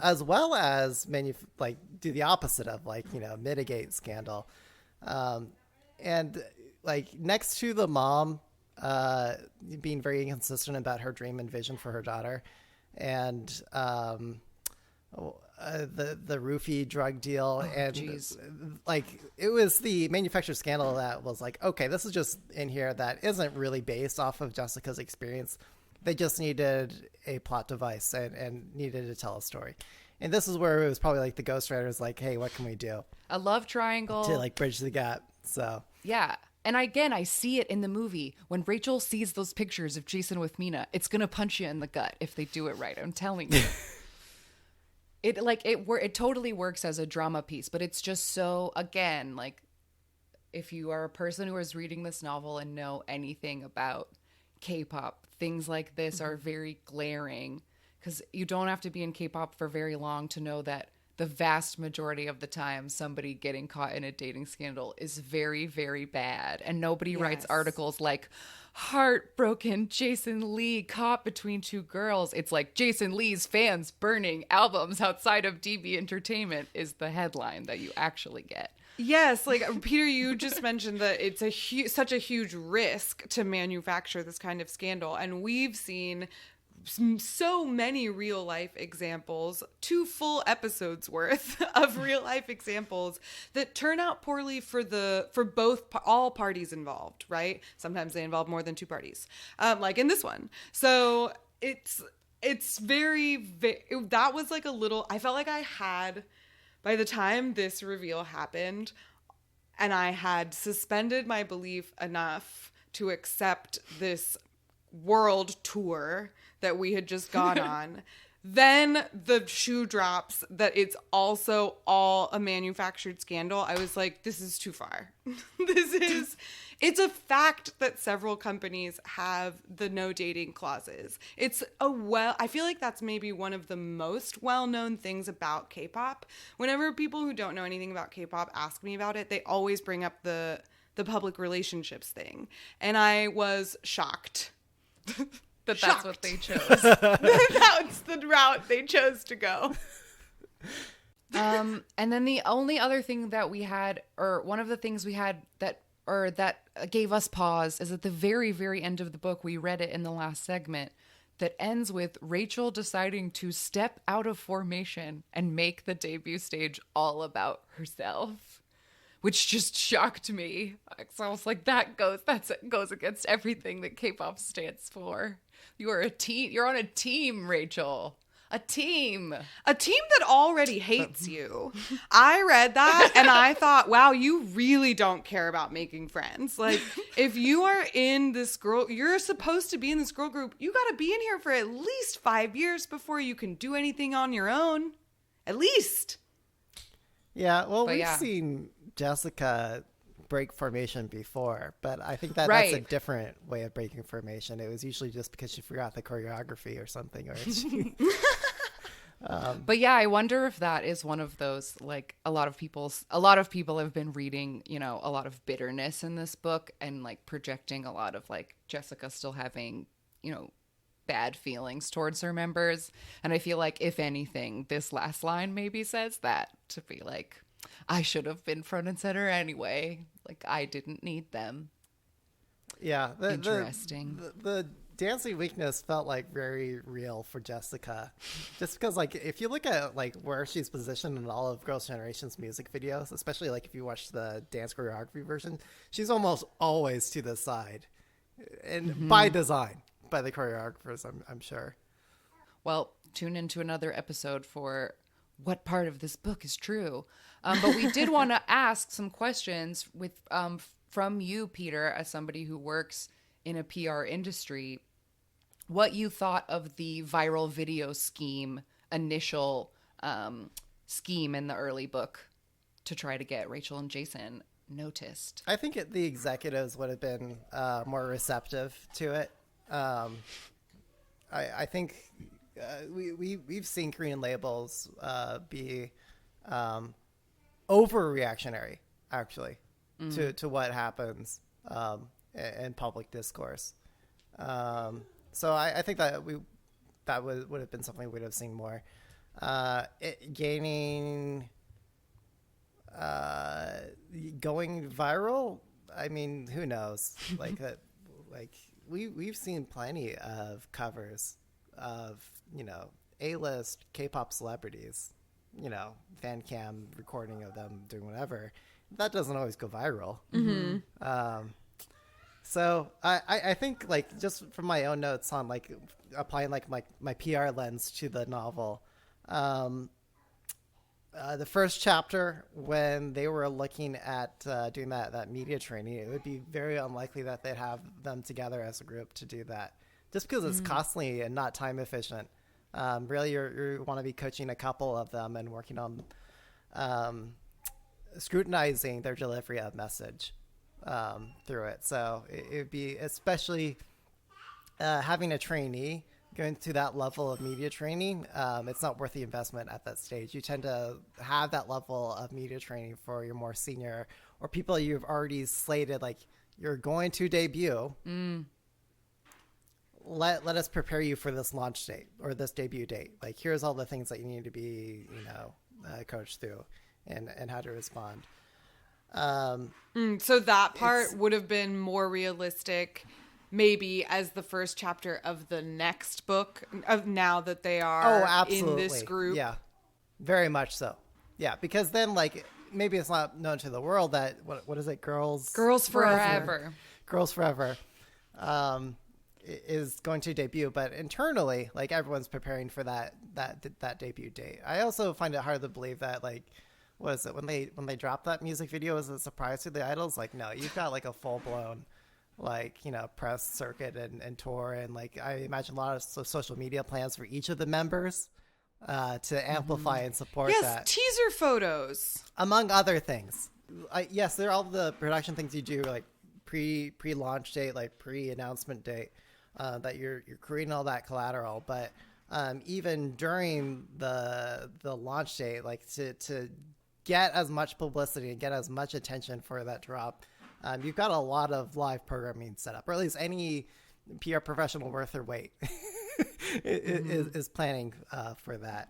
as well as do the opposite of mitigate scandal. And like next to the mom being very inconsistent about her dream and vision for her daughter, and the roofie drug deal, it was the manufactured scandal that was like, okay, this is just in here that isn't really based off of Jessica's experience. They just needed a plot device and needed to tell a story. And this is where it was probably like the ghostwriters like, hey, what can we do? A love triangle. To like bridge the gap. So yeah. And again, I see it in the movie. When Rachel sees those pictures of Jason with Mina, it's going to punch you in the gut if they do it right. I'm telling you. It totally works as a drama piece, but it's just so, again, like, if you are a person who is reading this novel and know anything about K-pop, things like this are very glaring, because you don't have to be in K-pop for very long to know that the vast majority of the time somebody getting caught in a dating scandal is very, very bad. And nobody writes articles like, heartbroken Jason Lee caught between two girls. It's like Jason Lee's fans burning albums outside of DB Entertainment is the headline that you actually get. Yes, like Peter, you just mentioned that it's such a huge risk to manufacture this kind of scandal. And we've seen so many real life examples, 2 full episodes worth of real life examples that turn out poorly for all parties involved, right? Sometimes they involve more than 2 parties, like in this one. So it's that was like a little, I felt like I had, by the time this reveal happened, and I had suspended my belief enough to accept this world tour that we had just gone on, then the shoe drops that it's also all a manufactured scandal. I was like, this is too far. It's a fact that several companies have the no dating clauses. I feel like that's maybe one of the most well-known things about K-pop. Whenever people who don't know anything about K-pop ask me about it, they always bring up the public relationships thing. And I was shocked. That's what they chose. That's the route they chose to go. And then the only other thing that we had, or one of the things we had that gave us pause, is at the very, very end of the book, we read it in the last segment, that ends with Rachel deciding to step out of formation and make the debut stage all about herself, which just shocked me. So I was like, that goes against everything that K-pop stands for. You're on a team, Rachel. A team that already hates you. I read that and I thought, wow, you really don't care about making friends. Like, if you are in this you're supposed to be in this girl group, you got to be in here for at least 5 years before you can do anything on your own. At least. Yeah, well, we've seen Jessica break formation before, but I think that's a different way of breaking formation. It was usually just because she forgot the choreography or something, or she... But yeah, I wonder if that is one of those, like, a lot of people have been reading, a lot of bitterness in this book and like projecting a lot of like Jessica still having, bad feelings towards her members. And I feel like, if anything, this last line maybe says that, to be like, I should have been front and center anyway. Like, I didn't need them. Yeah. Interesting. The dancing weakness felt like very real for Jessica. Just because, like, if you look at like where she's positioned in all of Girls' Generation's music videos, especially like if you watch the dance choreography version, she's almost always to the side. And by design, by the choreographers, I'm sure. Well, tune into another episode for what part of this book is true. But we did want to ask some questions from you, Peter, as somebody who works in a PR industry, what you thought of the viral video initial scheme in the early book to try to get Rachel and Jason noticed. I think the executives would have been more receptive to it. I think we've seen Korean labels be overreactionary, actually, to what happens in public discourse. So I think that would have been something we'd have seen more. Going viral, I mean, who knows? We've seen plenty of covers of, A-list K-pop celebrities, fan cam recording of them doing whatever. That doesn't always go viral. So I think, like, just from my own notes on like applying like my PR lens to the novel, the first chapter, when they were looking at doing that media training, it would be very unlikely that they'd have them together as a group to do that, just because it's costly and not time efficient. Really, you want to be coaching a couple of them and working on scrutinizing their delivery of message through it. So it would be, especially having a trainee going to that level of media training, it's not worth the investment at that stage. You tend to have that level of media training for your more senior or people you've already slated, like you're going to debut. Let us prepare you for this launch date or this debut date. Like, here's all the things that you need to be, coached through and how to respond. So that part would have been more realistic maybe as the first chapter of the next book of now that they are in this group. Yeah, very much so. Yeah, because then like maybe it's not known to the world that what is it? Girls Forever is going to debut, but internally, like everyone's preparing for that debut date. I also find it hard to believe that like was it when they dropped that music video as a surprise to the idols? Like, no, you've got like a full blown press circuit and tour, and like I imagine a lot of social media plans for each of the members to amplify and support that. Teaser photos among other things. Yes, they're all the production things you do like pre-launch date, like pre-announcement date, that you're creating all that collateral, but even during the launch date, like to get as much publicity and get as much attention for that drop, you've got a lot of live programming set up, or at least any PR professional worth their weight is planning for that.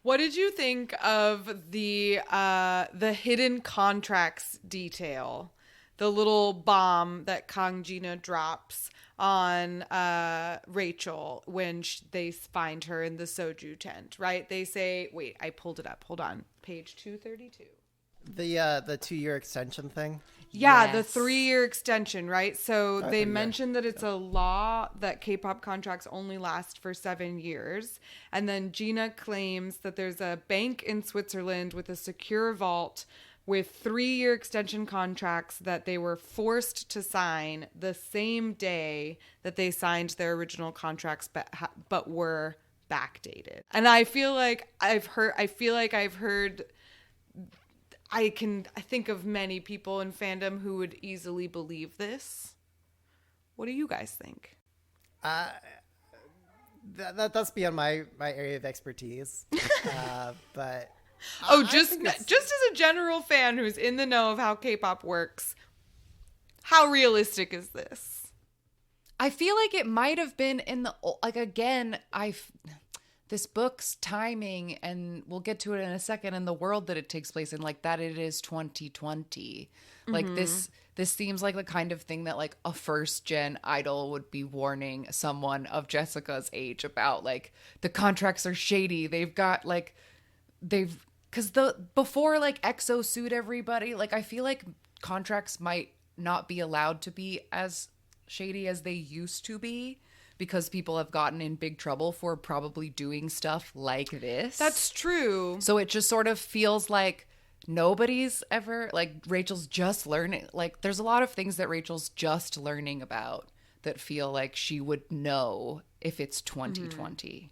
What did you think of the hidden contracts detail? The little bomb that Kang Jina drops on Rachel when they find her in the soju tent, right? They say, wait, I pulled it up. Hold on. Page 232. The 2-year extension thing? Yeah, yes. The 3-year extension, right? So they mentioned that it's a law that K-pop contracts only last for 7 years. And then Gina claims that there's a bank in Switzerland with a secure vault with 3-year extension contracts that they were forced to sign the same day that they signed their original contracts, but were backdated. And I can think of many people in fandom who would easily believe this. What do you guys think? That's beyond my area of expertise. But just as a general fan who's in the know of how K-pop works, how realistic is this? I feel like it might have been in the, like, again, this book's timing, and we'll get to it in a second, and the world that it takes place in, like, that it is 2020. Like, this seems like the kind of thing that, like, a first-gen idol would be warning someone of Jessica's age about, like, the contracts are shady. They've got, like, because before, like, EXO sued everybody, like, I feel like contracts might not be allowed to be as shady as they used to be, because people have gotten in big trouble for probably doing stuff like this. That's true. So it just sort of feels like nobody's ever, like, Rachel's just learning. Like, there's a lot of things that Rachel's just learning about that feel like she would know if it's 2020.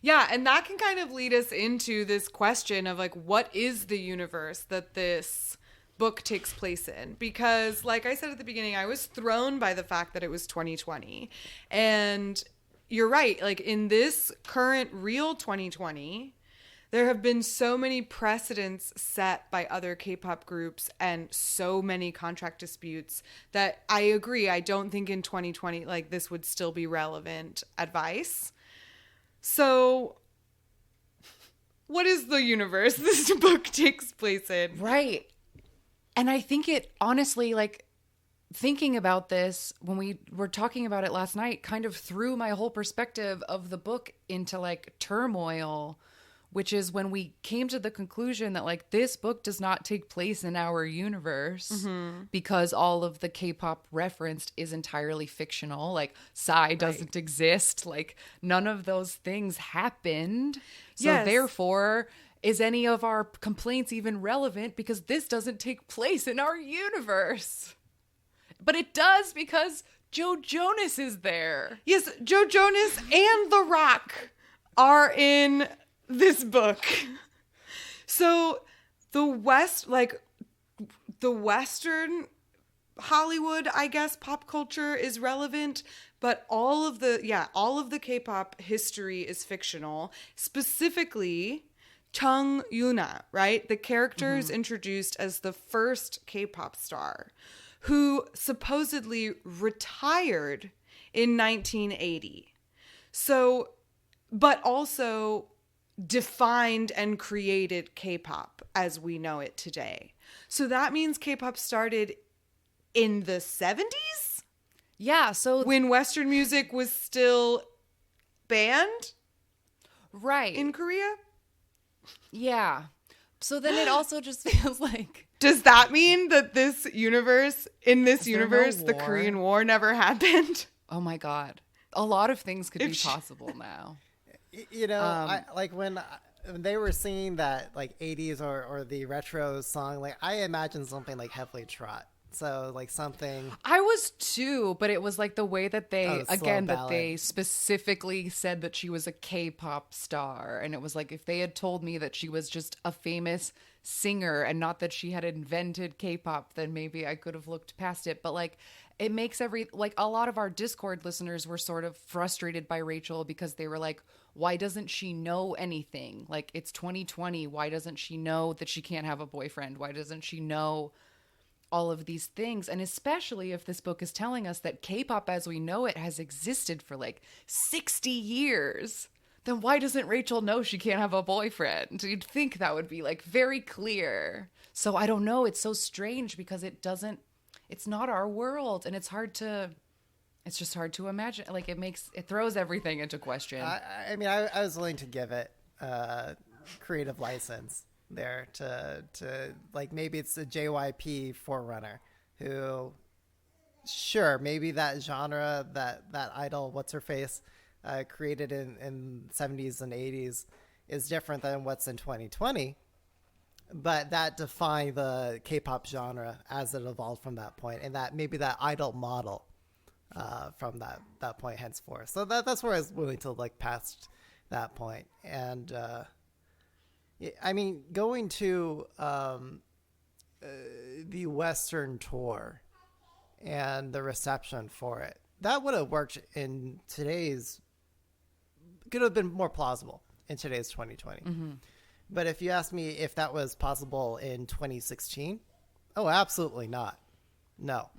Yeah, and that can kind of lead us into this question of, like, what is the universe that this book takes place in? Because, like I said at the beginning, I was thrown by the fact that it was 2020. And you're right, like, in this current real 2020, there have been so many precedents set by other K-pop groups and so many contract disputes that I agree. I don't think in 2020, like, this would still be relevant advice. So what is the universe this book takes place in? Right. And I think it, honestly, like, thinking about this when we were talking about it last night kind of threw my whole perspective of the book into, like, turmoil, which is when we came to the conclusion that, like, this book does not take place in our universe because all of the K-pop referenced is entirely fictional. Like, Psy doesn't exist. Like, none of those things happened. So therefore, is any of our complaints even relevant, because this doesn't take place in our universe? But it does, because Joe Jonas is there. Yes, Joe Jonas and The Rock are in this book. So the Western Hollywood, I guess, pop culture is relevant, but all of the K-pop history is fictional. Specifically, Chung Yuna, right? The character is introduced as the first K-pop star who supposedly retired in 1980. So, but also defined and created K-pop as we know it today. So that means K-pop started in the 70s? Yeah, so when Western music was still banned? Right. In Korea? Yeah. So then it also just feels like... Does that mean that in this universe, the Korean War never happened? Oh my God. A lot of things could be possible now. You know, when they were singing that like 80s or the retro song, like I imagined something like Heavily Trot. So like something I was too, but it was like the way that they that they specifically said that she was a K-pop star, and it was like if they had told me that she was just a famous singer and not that she had invented K-pop, then maybe I could have looked past it. But like it makes a lot of our Discord listeners were sort of frustrated by Rachel because they were like, why doesn't she know anything? Like it's 2020, why doesn't she know that she can't have a boyfriend? Why doesn't she know all of these things? And especially if this book is telling us that K-pop as we know it has existed for like 60 years, then why doesn't Rachel know she can't have a boyfriend? You'd think that would be like very clear. So I don't know. It's so strange because it's not our world, and it's just hard to imagine. Like it throws everything into question. I mean, I was willing to give it creative license there to like maybe it's a JYP forerunner who, sure, maybe that genre that idol what's her face created in 70s and 80s is different than what's in 2020, but that defined the K-pop genre as it evolved from that point, and that maybe that idol model from that point henceforth. So that's where I was willing to like past that point. And I mean, going to the Western tour and the reception for it, that would have worked in today's, could have been more plausible in today's 2020. Mm-hmm. But if you ask me if that was possible in 2016, oh, absolutely not. No.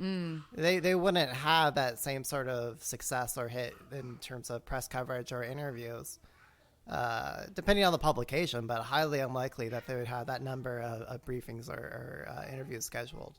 They wouldn't have that same sort of success or hit in terms of press coverage or interviews. Depending on the publication, but highly unlikely that they would have that number of briefings or interviews scheduled.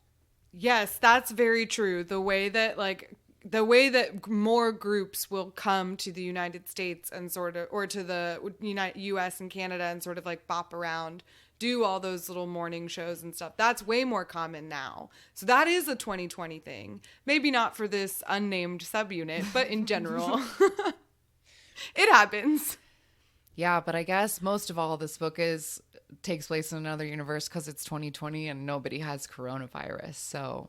Yes, that's very true. The way that more groups will come to the United States and sort of, or to the US and Canada and sort of like bop around, do all those little morning shows and stuff. That's way more common now. So that is a 2020 thing. Maybe not for this unnamed subunit, but in general, it happens. Yeah, but I guess most of all, this book takes place in another universe because it's 2020 and nobody has coronavirus. So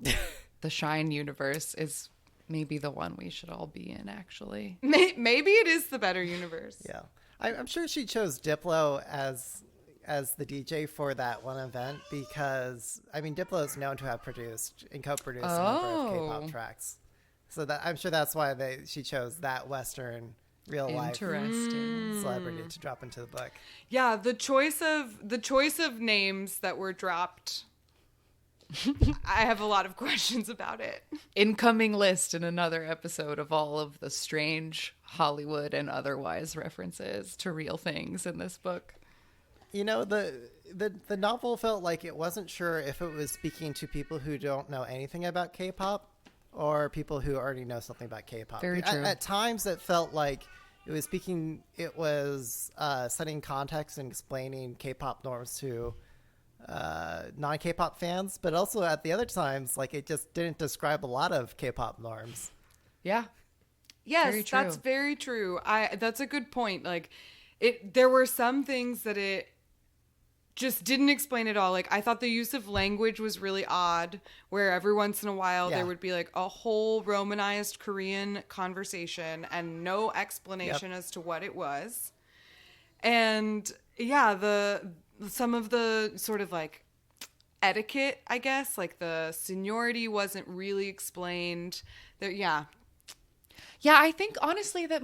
the Shine universe is maybe the one we should all be in, actually. Maybe it is the better universe. Yeah. I'm sure she chose Diplo as the DJ for that one event because, I mean, Diplo is known to have produced and co-produced a number of K-pop tracks. So that I'm sure that's why she chose that Western real-life celebrity to drop into the book. Yeah, the choice of names that were dropped, I have a lot of questions about it. Incoming list in another episode of all of the strange Hollywood and otherwise references to real things in this book. You know, the novel felt like it wasn't sure if it was speaking to people who don't know anything about K-pop or people who already know something about K-pop. Very true. At times it felt like it was setting context and explaining K-pop norms to non-K-pop fans, but also at the other times, like it just didn't describe a lot of K-pop norms. Yeah. Yes, that's very true. That's a good point. Like there were some things that it just didn't explain at all. Like I thought the use of language was really odd, where every once in a while there would be like a whole Romanized Korean conversation and no explanation as to what it was. And yeah, some of the sort of like etiquette, I guess. Like the seniority wasn't really explained. Yeah, I think honestly that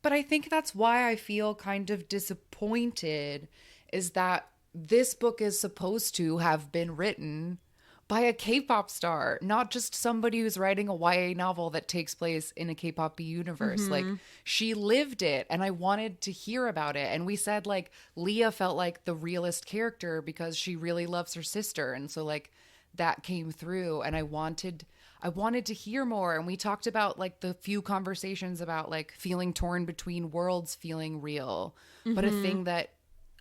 but I think that's why I feel kind of disappointed is that this book is supposed to have been written by a K-pop star, not just somebody who's writing a YA novel that takes place in a K-pop universe. Mm-hmm. Like, she lived it, and I wanted to hear about it. And we said, like, Leah felt like the realest character because she really loves her sister. And so, like, that came through, and I wanted to hear more. And we talked about, like, the few conversations about, like, feeling torn between worlds feeling real. Mm-hmm. But a thing that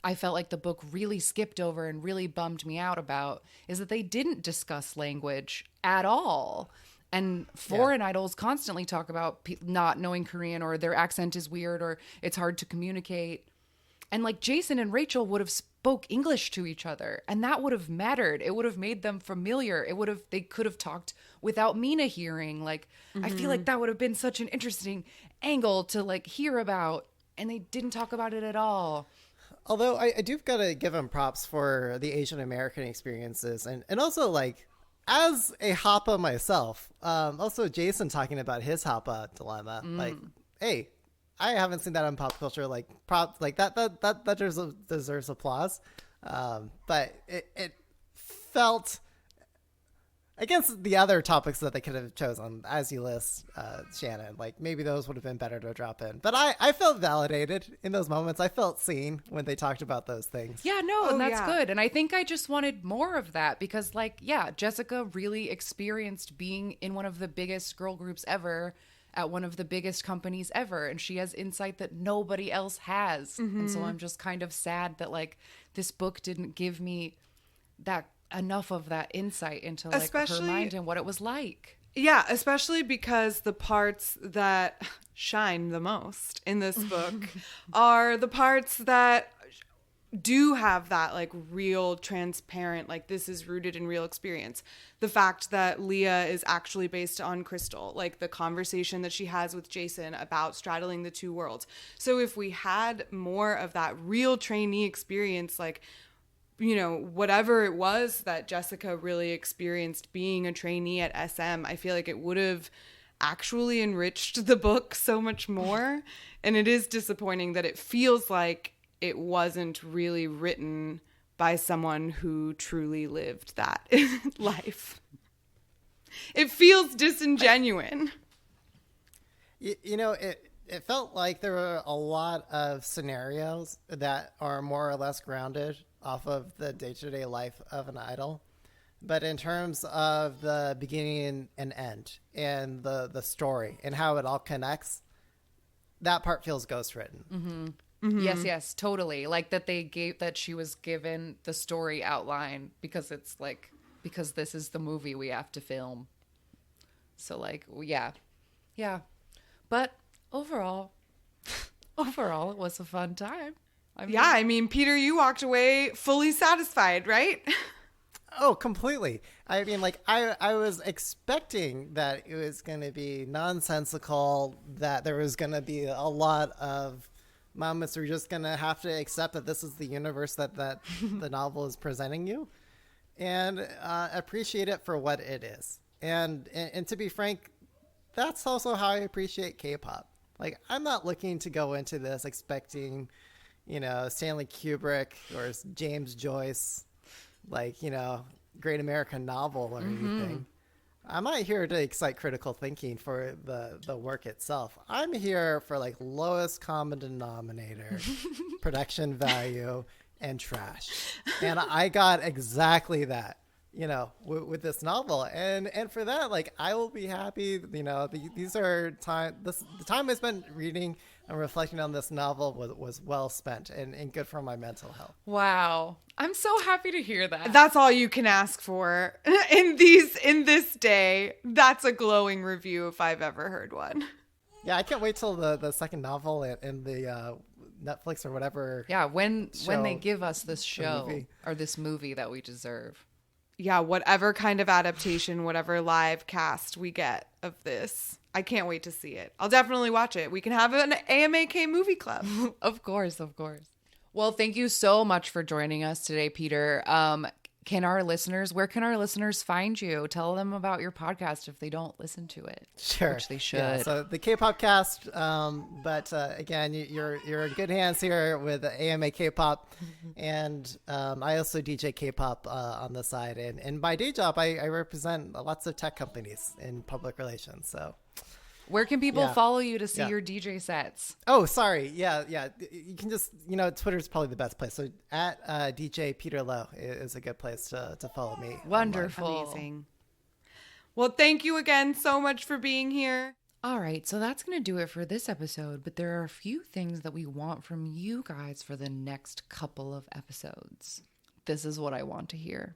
I felt like the book really skipped over and really bummed me out about is that they didn't discuss language at all. And foreign idols constantly talk about not knowing Korean, or their accent is weird, or it's hard to communicate. And like Jason and Rachel would have spoke English to each other, and that would have mattered. It would have made them familiar. They could have talked without Mina hearing. Like, I feel like that would have been such an interesting angle to like hear about, and they didn't talk about it at all. Although I do gotta give him props for the Asian American experiences, and also like as a Hapa myself, also Jason talking about his Hapa dilemma. Like, hey, I haven't seen that in pop culture. Like props like that deserves applause. But it felt against the other topics that they could have chosen, as you list, Shannon, like maybe those would have been better to drop in. But I felt validated in those moments. I felt seen when they talked about those things. Yeah, no, and that's good. And I think I just wanted more of that because, like, yeah, Jessica really experienced being in one of the biggest girl groups ever at one of the biggest companies ever. And she has insight that nobody else has. Mm-hmm. And so I'm just kind of sad that, like, this book didn't give me that enough of that insight into like her mind and what it was like. Yeah, especially because the parts that shine the most in this book are the parts that do have that like real transparent, like this is rooted in real experience. The fact that Leah is actually based on Crystal, like the conversation that she has with Jason about straddling the two worlds. So if we had more of that real trainee experience, like, you know, whatever it was that Jessica really experienced being a trainee at SM, I feel like it would have actually enriched the book so much more. And it is disappointing that it feels like it wasn't really written by someone who truly lived that life. It feels disingenuous. You know, it felt like there were a lot of scenarios that are more or less grounded off of the day-to-day life of an idol. But in terms of the beginning and end and the story and how it all connects, that part feels ghostwritten. Mm-hmm. Mm-hmm. Yes, totally. Like that she was given the story outline because this is the movie we have to film. So like, yeah. But overall, it was a fun time. I mean, Peter, you walked away fully satisfied, right? Oh, completely. I mean, like, I was expecting that it was going to be nonsensical, that there was going to be a lot of moments where you're just going to have to accept that this is the universe that the novel is presenting you, and appreciate it for what it is. And to be frank, that's also how I appreciate K-pop. Like, I'm not looking to go into this expecting, you know, Stanley Kubrick or James Joyce, like, you know, great American novel or anything. I'm not here to excite critical thinking for the work itself. I'm here for like lowest common denominator, production value, and trash. And I got exactly that, you know, with this novel. And for that, like, I will be happy. You know, these are the time I spent reading and reflecting on this novel was well spent and good for my mental health. Wow. I'm so happy to hear that. That's all you can ask for in this day. That's a glowing review if I've ever heard one. Yeah, I can't wait till the second novel and the Netflix or whatever. Yeah, when they give us this show or this movie that we deserve. Yeah, whatever kind of adaptation, whatever live cast we get of this. I can't wait to see it. I'll definitely watch it. We can have an AMAK movie club. Of course. Well, thank you so much for joining us today, Peter. where can our listeners find you? Tell them about your podcast if they don't listen to it. Sure. Which they should. Yeah, so the Kpopcast, but again, you're in good hands here with AMAK Kpop, and I also DJ Kpop on the side, and by day job, I represent lots of tech companies in public relations. So, where can people follow you to see your DJ sets? Oh, sorry. Yeah. You can just, Twitter's probably the best place. So at DJ Peter Lowe is a good place to follow me. Wonderful. Online. Amazing. Well, thank you again so much for being here. All right. So that's going to do it for this episode. But there are a few things that we want from you guys for the next couple of episodes. This is what I want to hear.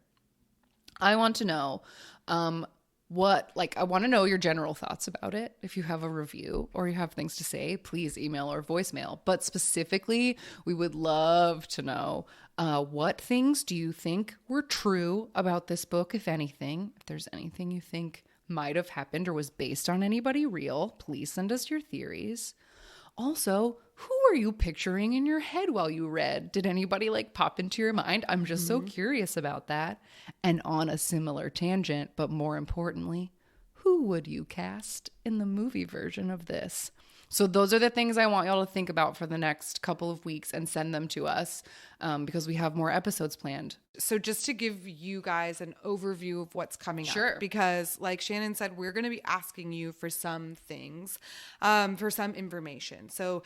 I want to know, I want to know your general thoughts about it. If you have a review or you have things to say, please email or voicemail. But specifically, we would love to know what things do you think were true about this book, if anything. If there's anything you think might have happened or was based on anybody real, please send us your theories. Also, who are you picturing in your head while you read? Did anybody pop into your mind? I'm just so curious about that. And on a similar tangent, but more importantly, who would you cast in the movie version of this? So those are the things I want y'all to think about for the next couple of weeks and send them to us because we have more episodes planned. So just to give you guys an overview of what's coming Sure. up, because like Shannon said, we're going to be asking you for some things, for some information. So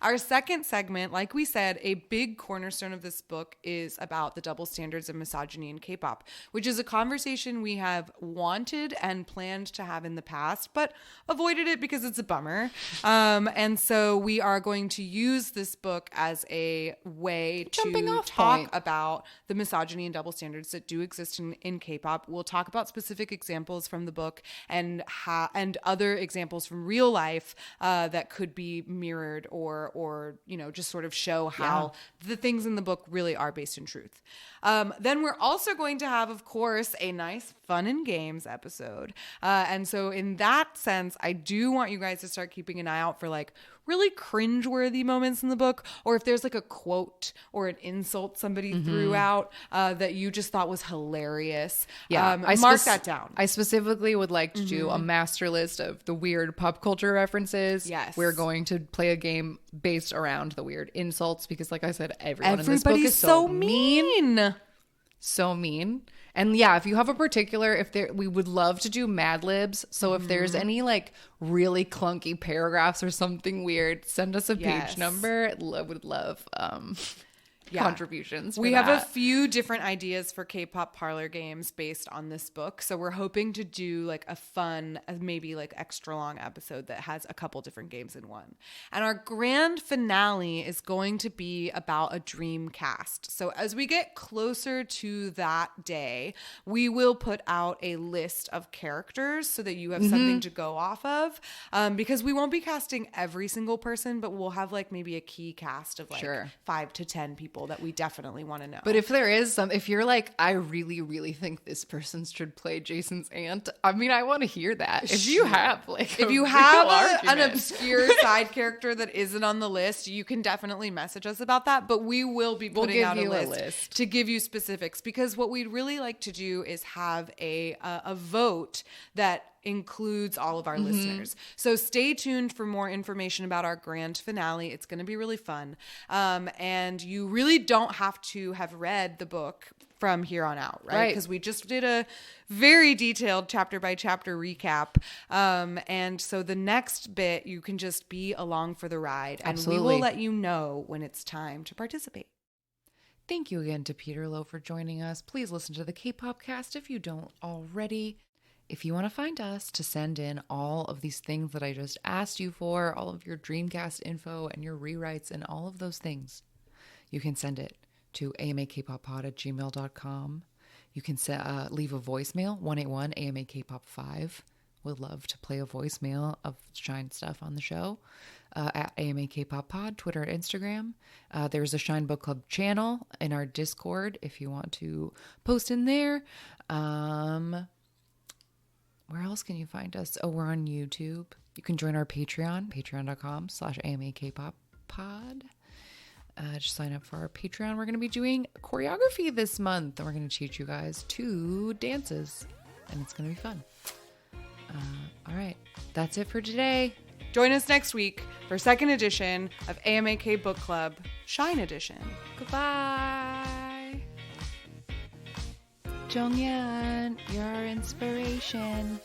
our second segment, like we said, a big cornerstone of this book is about the double standards of misogyny in K-pop, which is a conversation we have wanted and planned to have in the past, but avoided it because it's a bummer. And so we are going to use this book as a way to talk about the misogyny and double standards that do exist in K-pop. We'll talk about specific examples from the book and other examples from real life that could be mirrored or just sort of show how the things in the book really are based in truth. Then we're also going to have, of course, a nice fun and games episode. And so in that sense, I do want you guys to start keeping an eye out for really cringeworthy moments in the book, or if there's a quote or an insult somebody threw out that you just thought was hilarious. Mark that down. I specifically would like to do a master list of the weird pop culture references. Yes. We're going to play a game based around the weird insults because, like I said, everyone in this book Everybody's is so mean. So mean. And if you have a particular, we would love to do Mad Libs. So if there's any really clunky paragraphs or something weird, send us a page number. I would love contributions. We have a few different ideas for K-pop parlor games based on this book. So we're hoping to do a fun, maybe extra long episode that has a couple different games in one. And our grand finale is going to be about a dream cast. So as we get closer to that day, we will put out a list of characters so that you have something to go off of. Because we won't be casting every single person, but we'll have maybe a key cast of 5 to 10 people that we definitely want to know. But if there is if you're I really, really think this person should play Jason's aunt, I mean, I want to hear that. If you have an obscure side character that isn't on the list, you can definitely message us about that. But we will be putting out a list to give you specifics, because what we'd really like to do is have a vote that includes all of our listeners. So stay tuned for more information about our grand finale. It's going to be really fun. And you really don't have to have read the book from here on out, right? Because we just did a very detailed chapter by chapter recap. And so the next bit, you can just be along for the ride. And we will let you know when it's time to participate. Thank you again to Peter Lowe for joining us. Please listen to the Kpopcast if you don't already. If you want to find us to send in all of these things that I just asked you for, all of your Dreamcast info and your rewrites and all of those things, you can send it to amakpoppod@gmail.com. You can leave a voicemail, 181-AMAKPOP5. Would love to play a voicemail of Shine stuff on the show at AMAKPOPpod, Twitter and Instagram. There's a Shine Book Club channel in our Discord if you want to post in there. Where else can you find us? Oh, we're on YouTube. You can join our Patreon, patreon.com/AMAKPOPpod. just sign up for our Patreon. We're going to be doing choreography this month, and we're going to teach you guys 2 dances, and it's going to be fun. All right, that's it for today. Join us next week for 2nd edition of AMAK Book Club, Shine Edition. Goodbye. Jonghyun, your inspiration.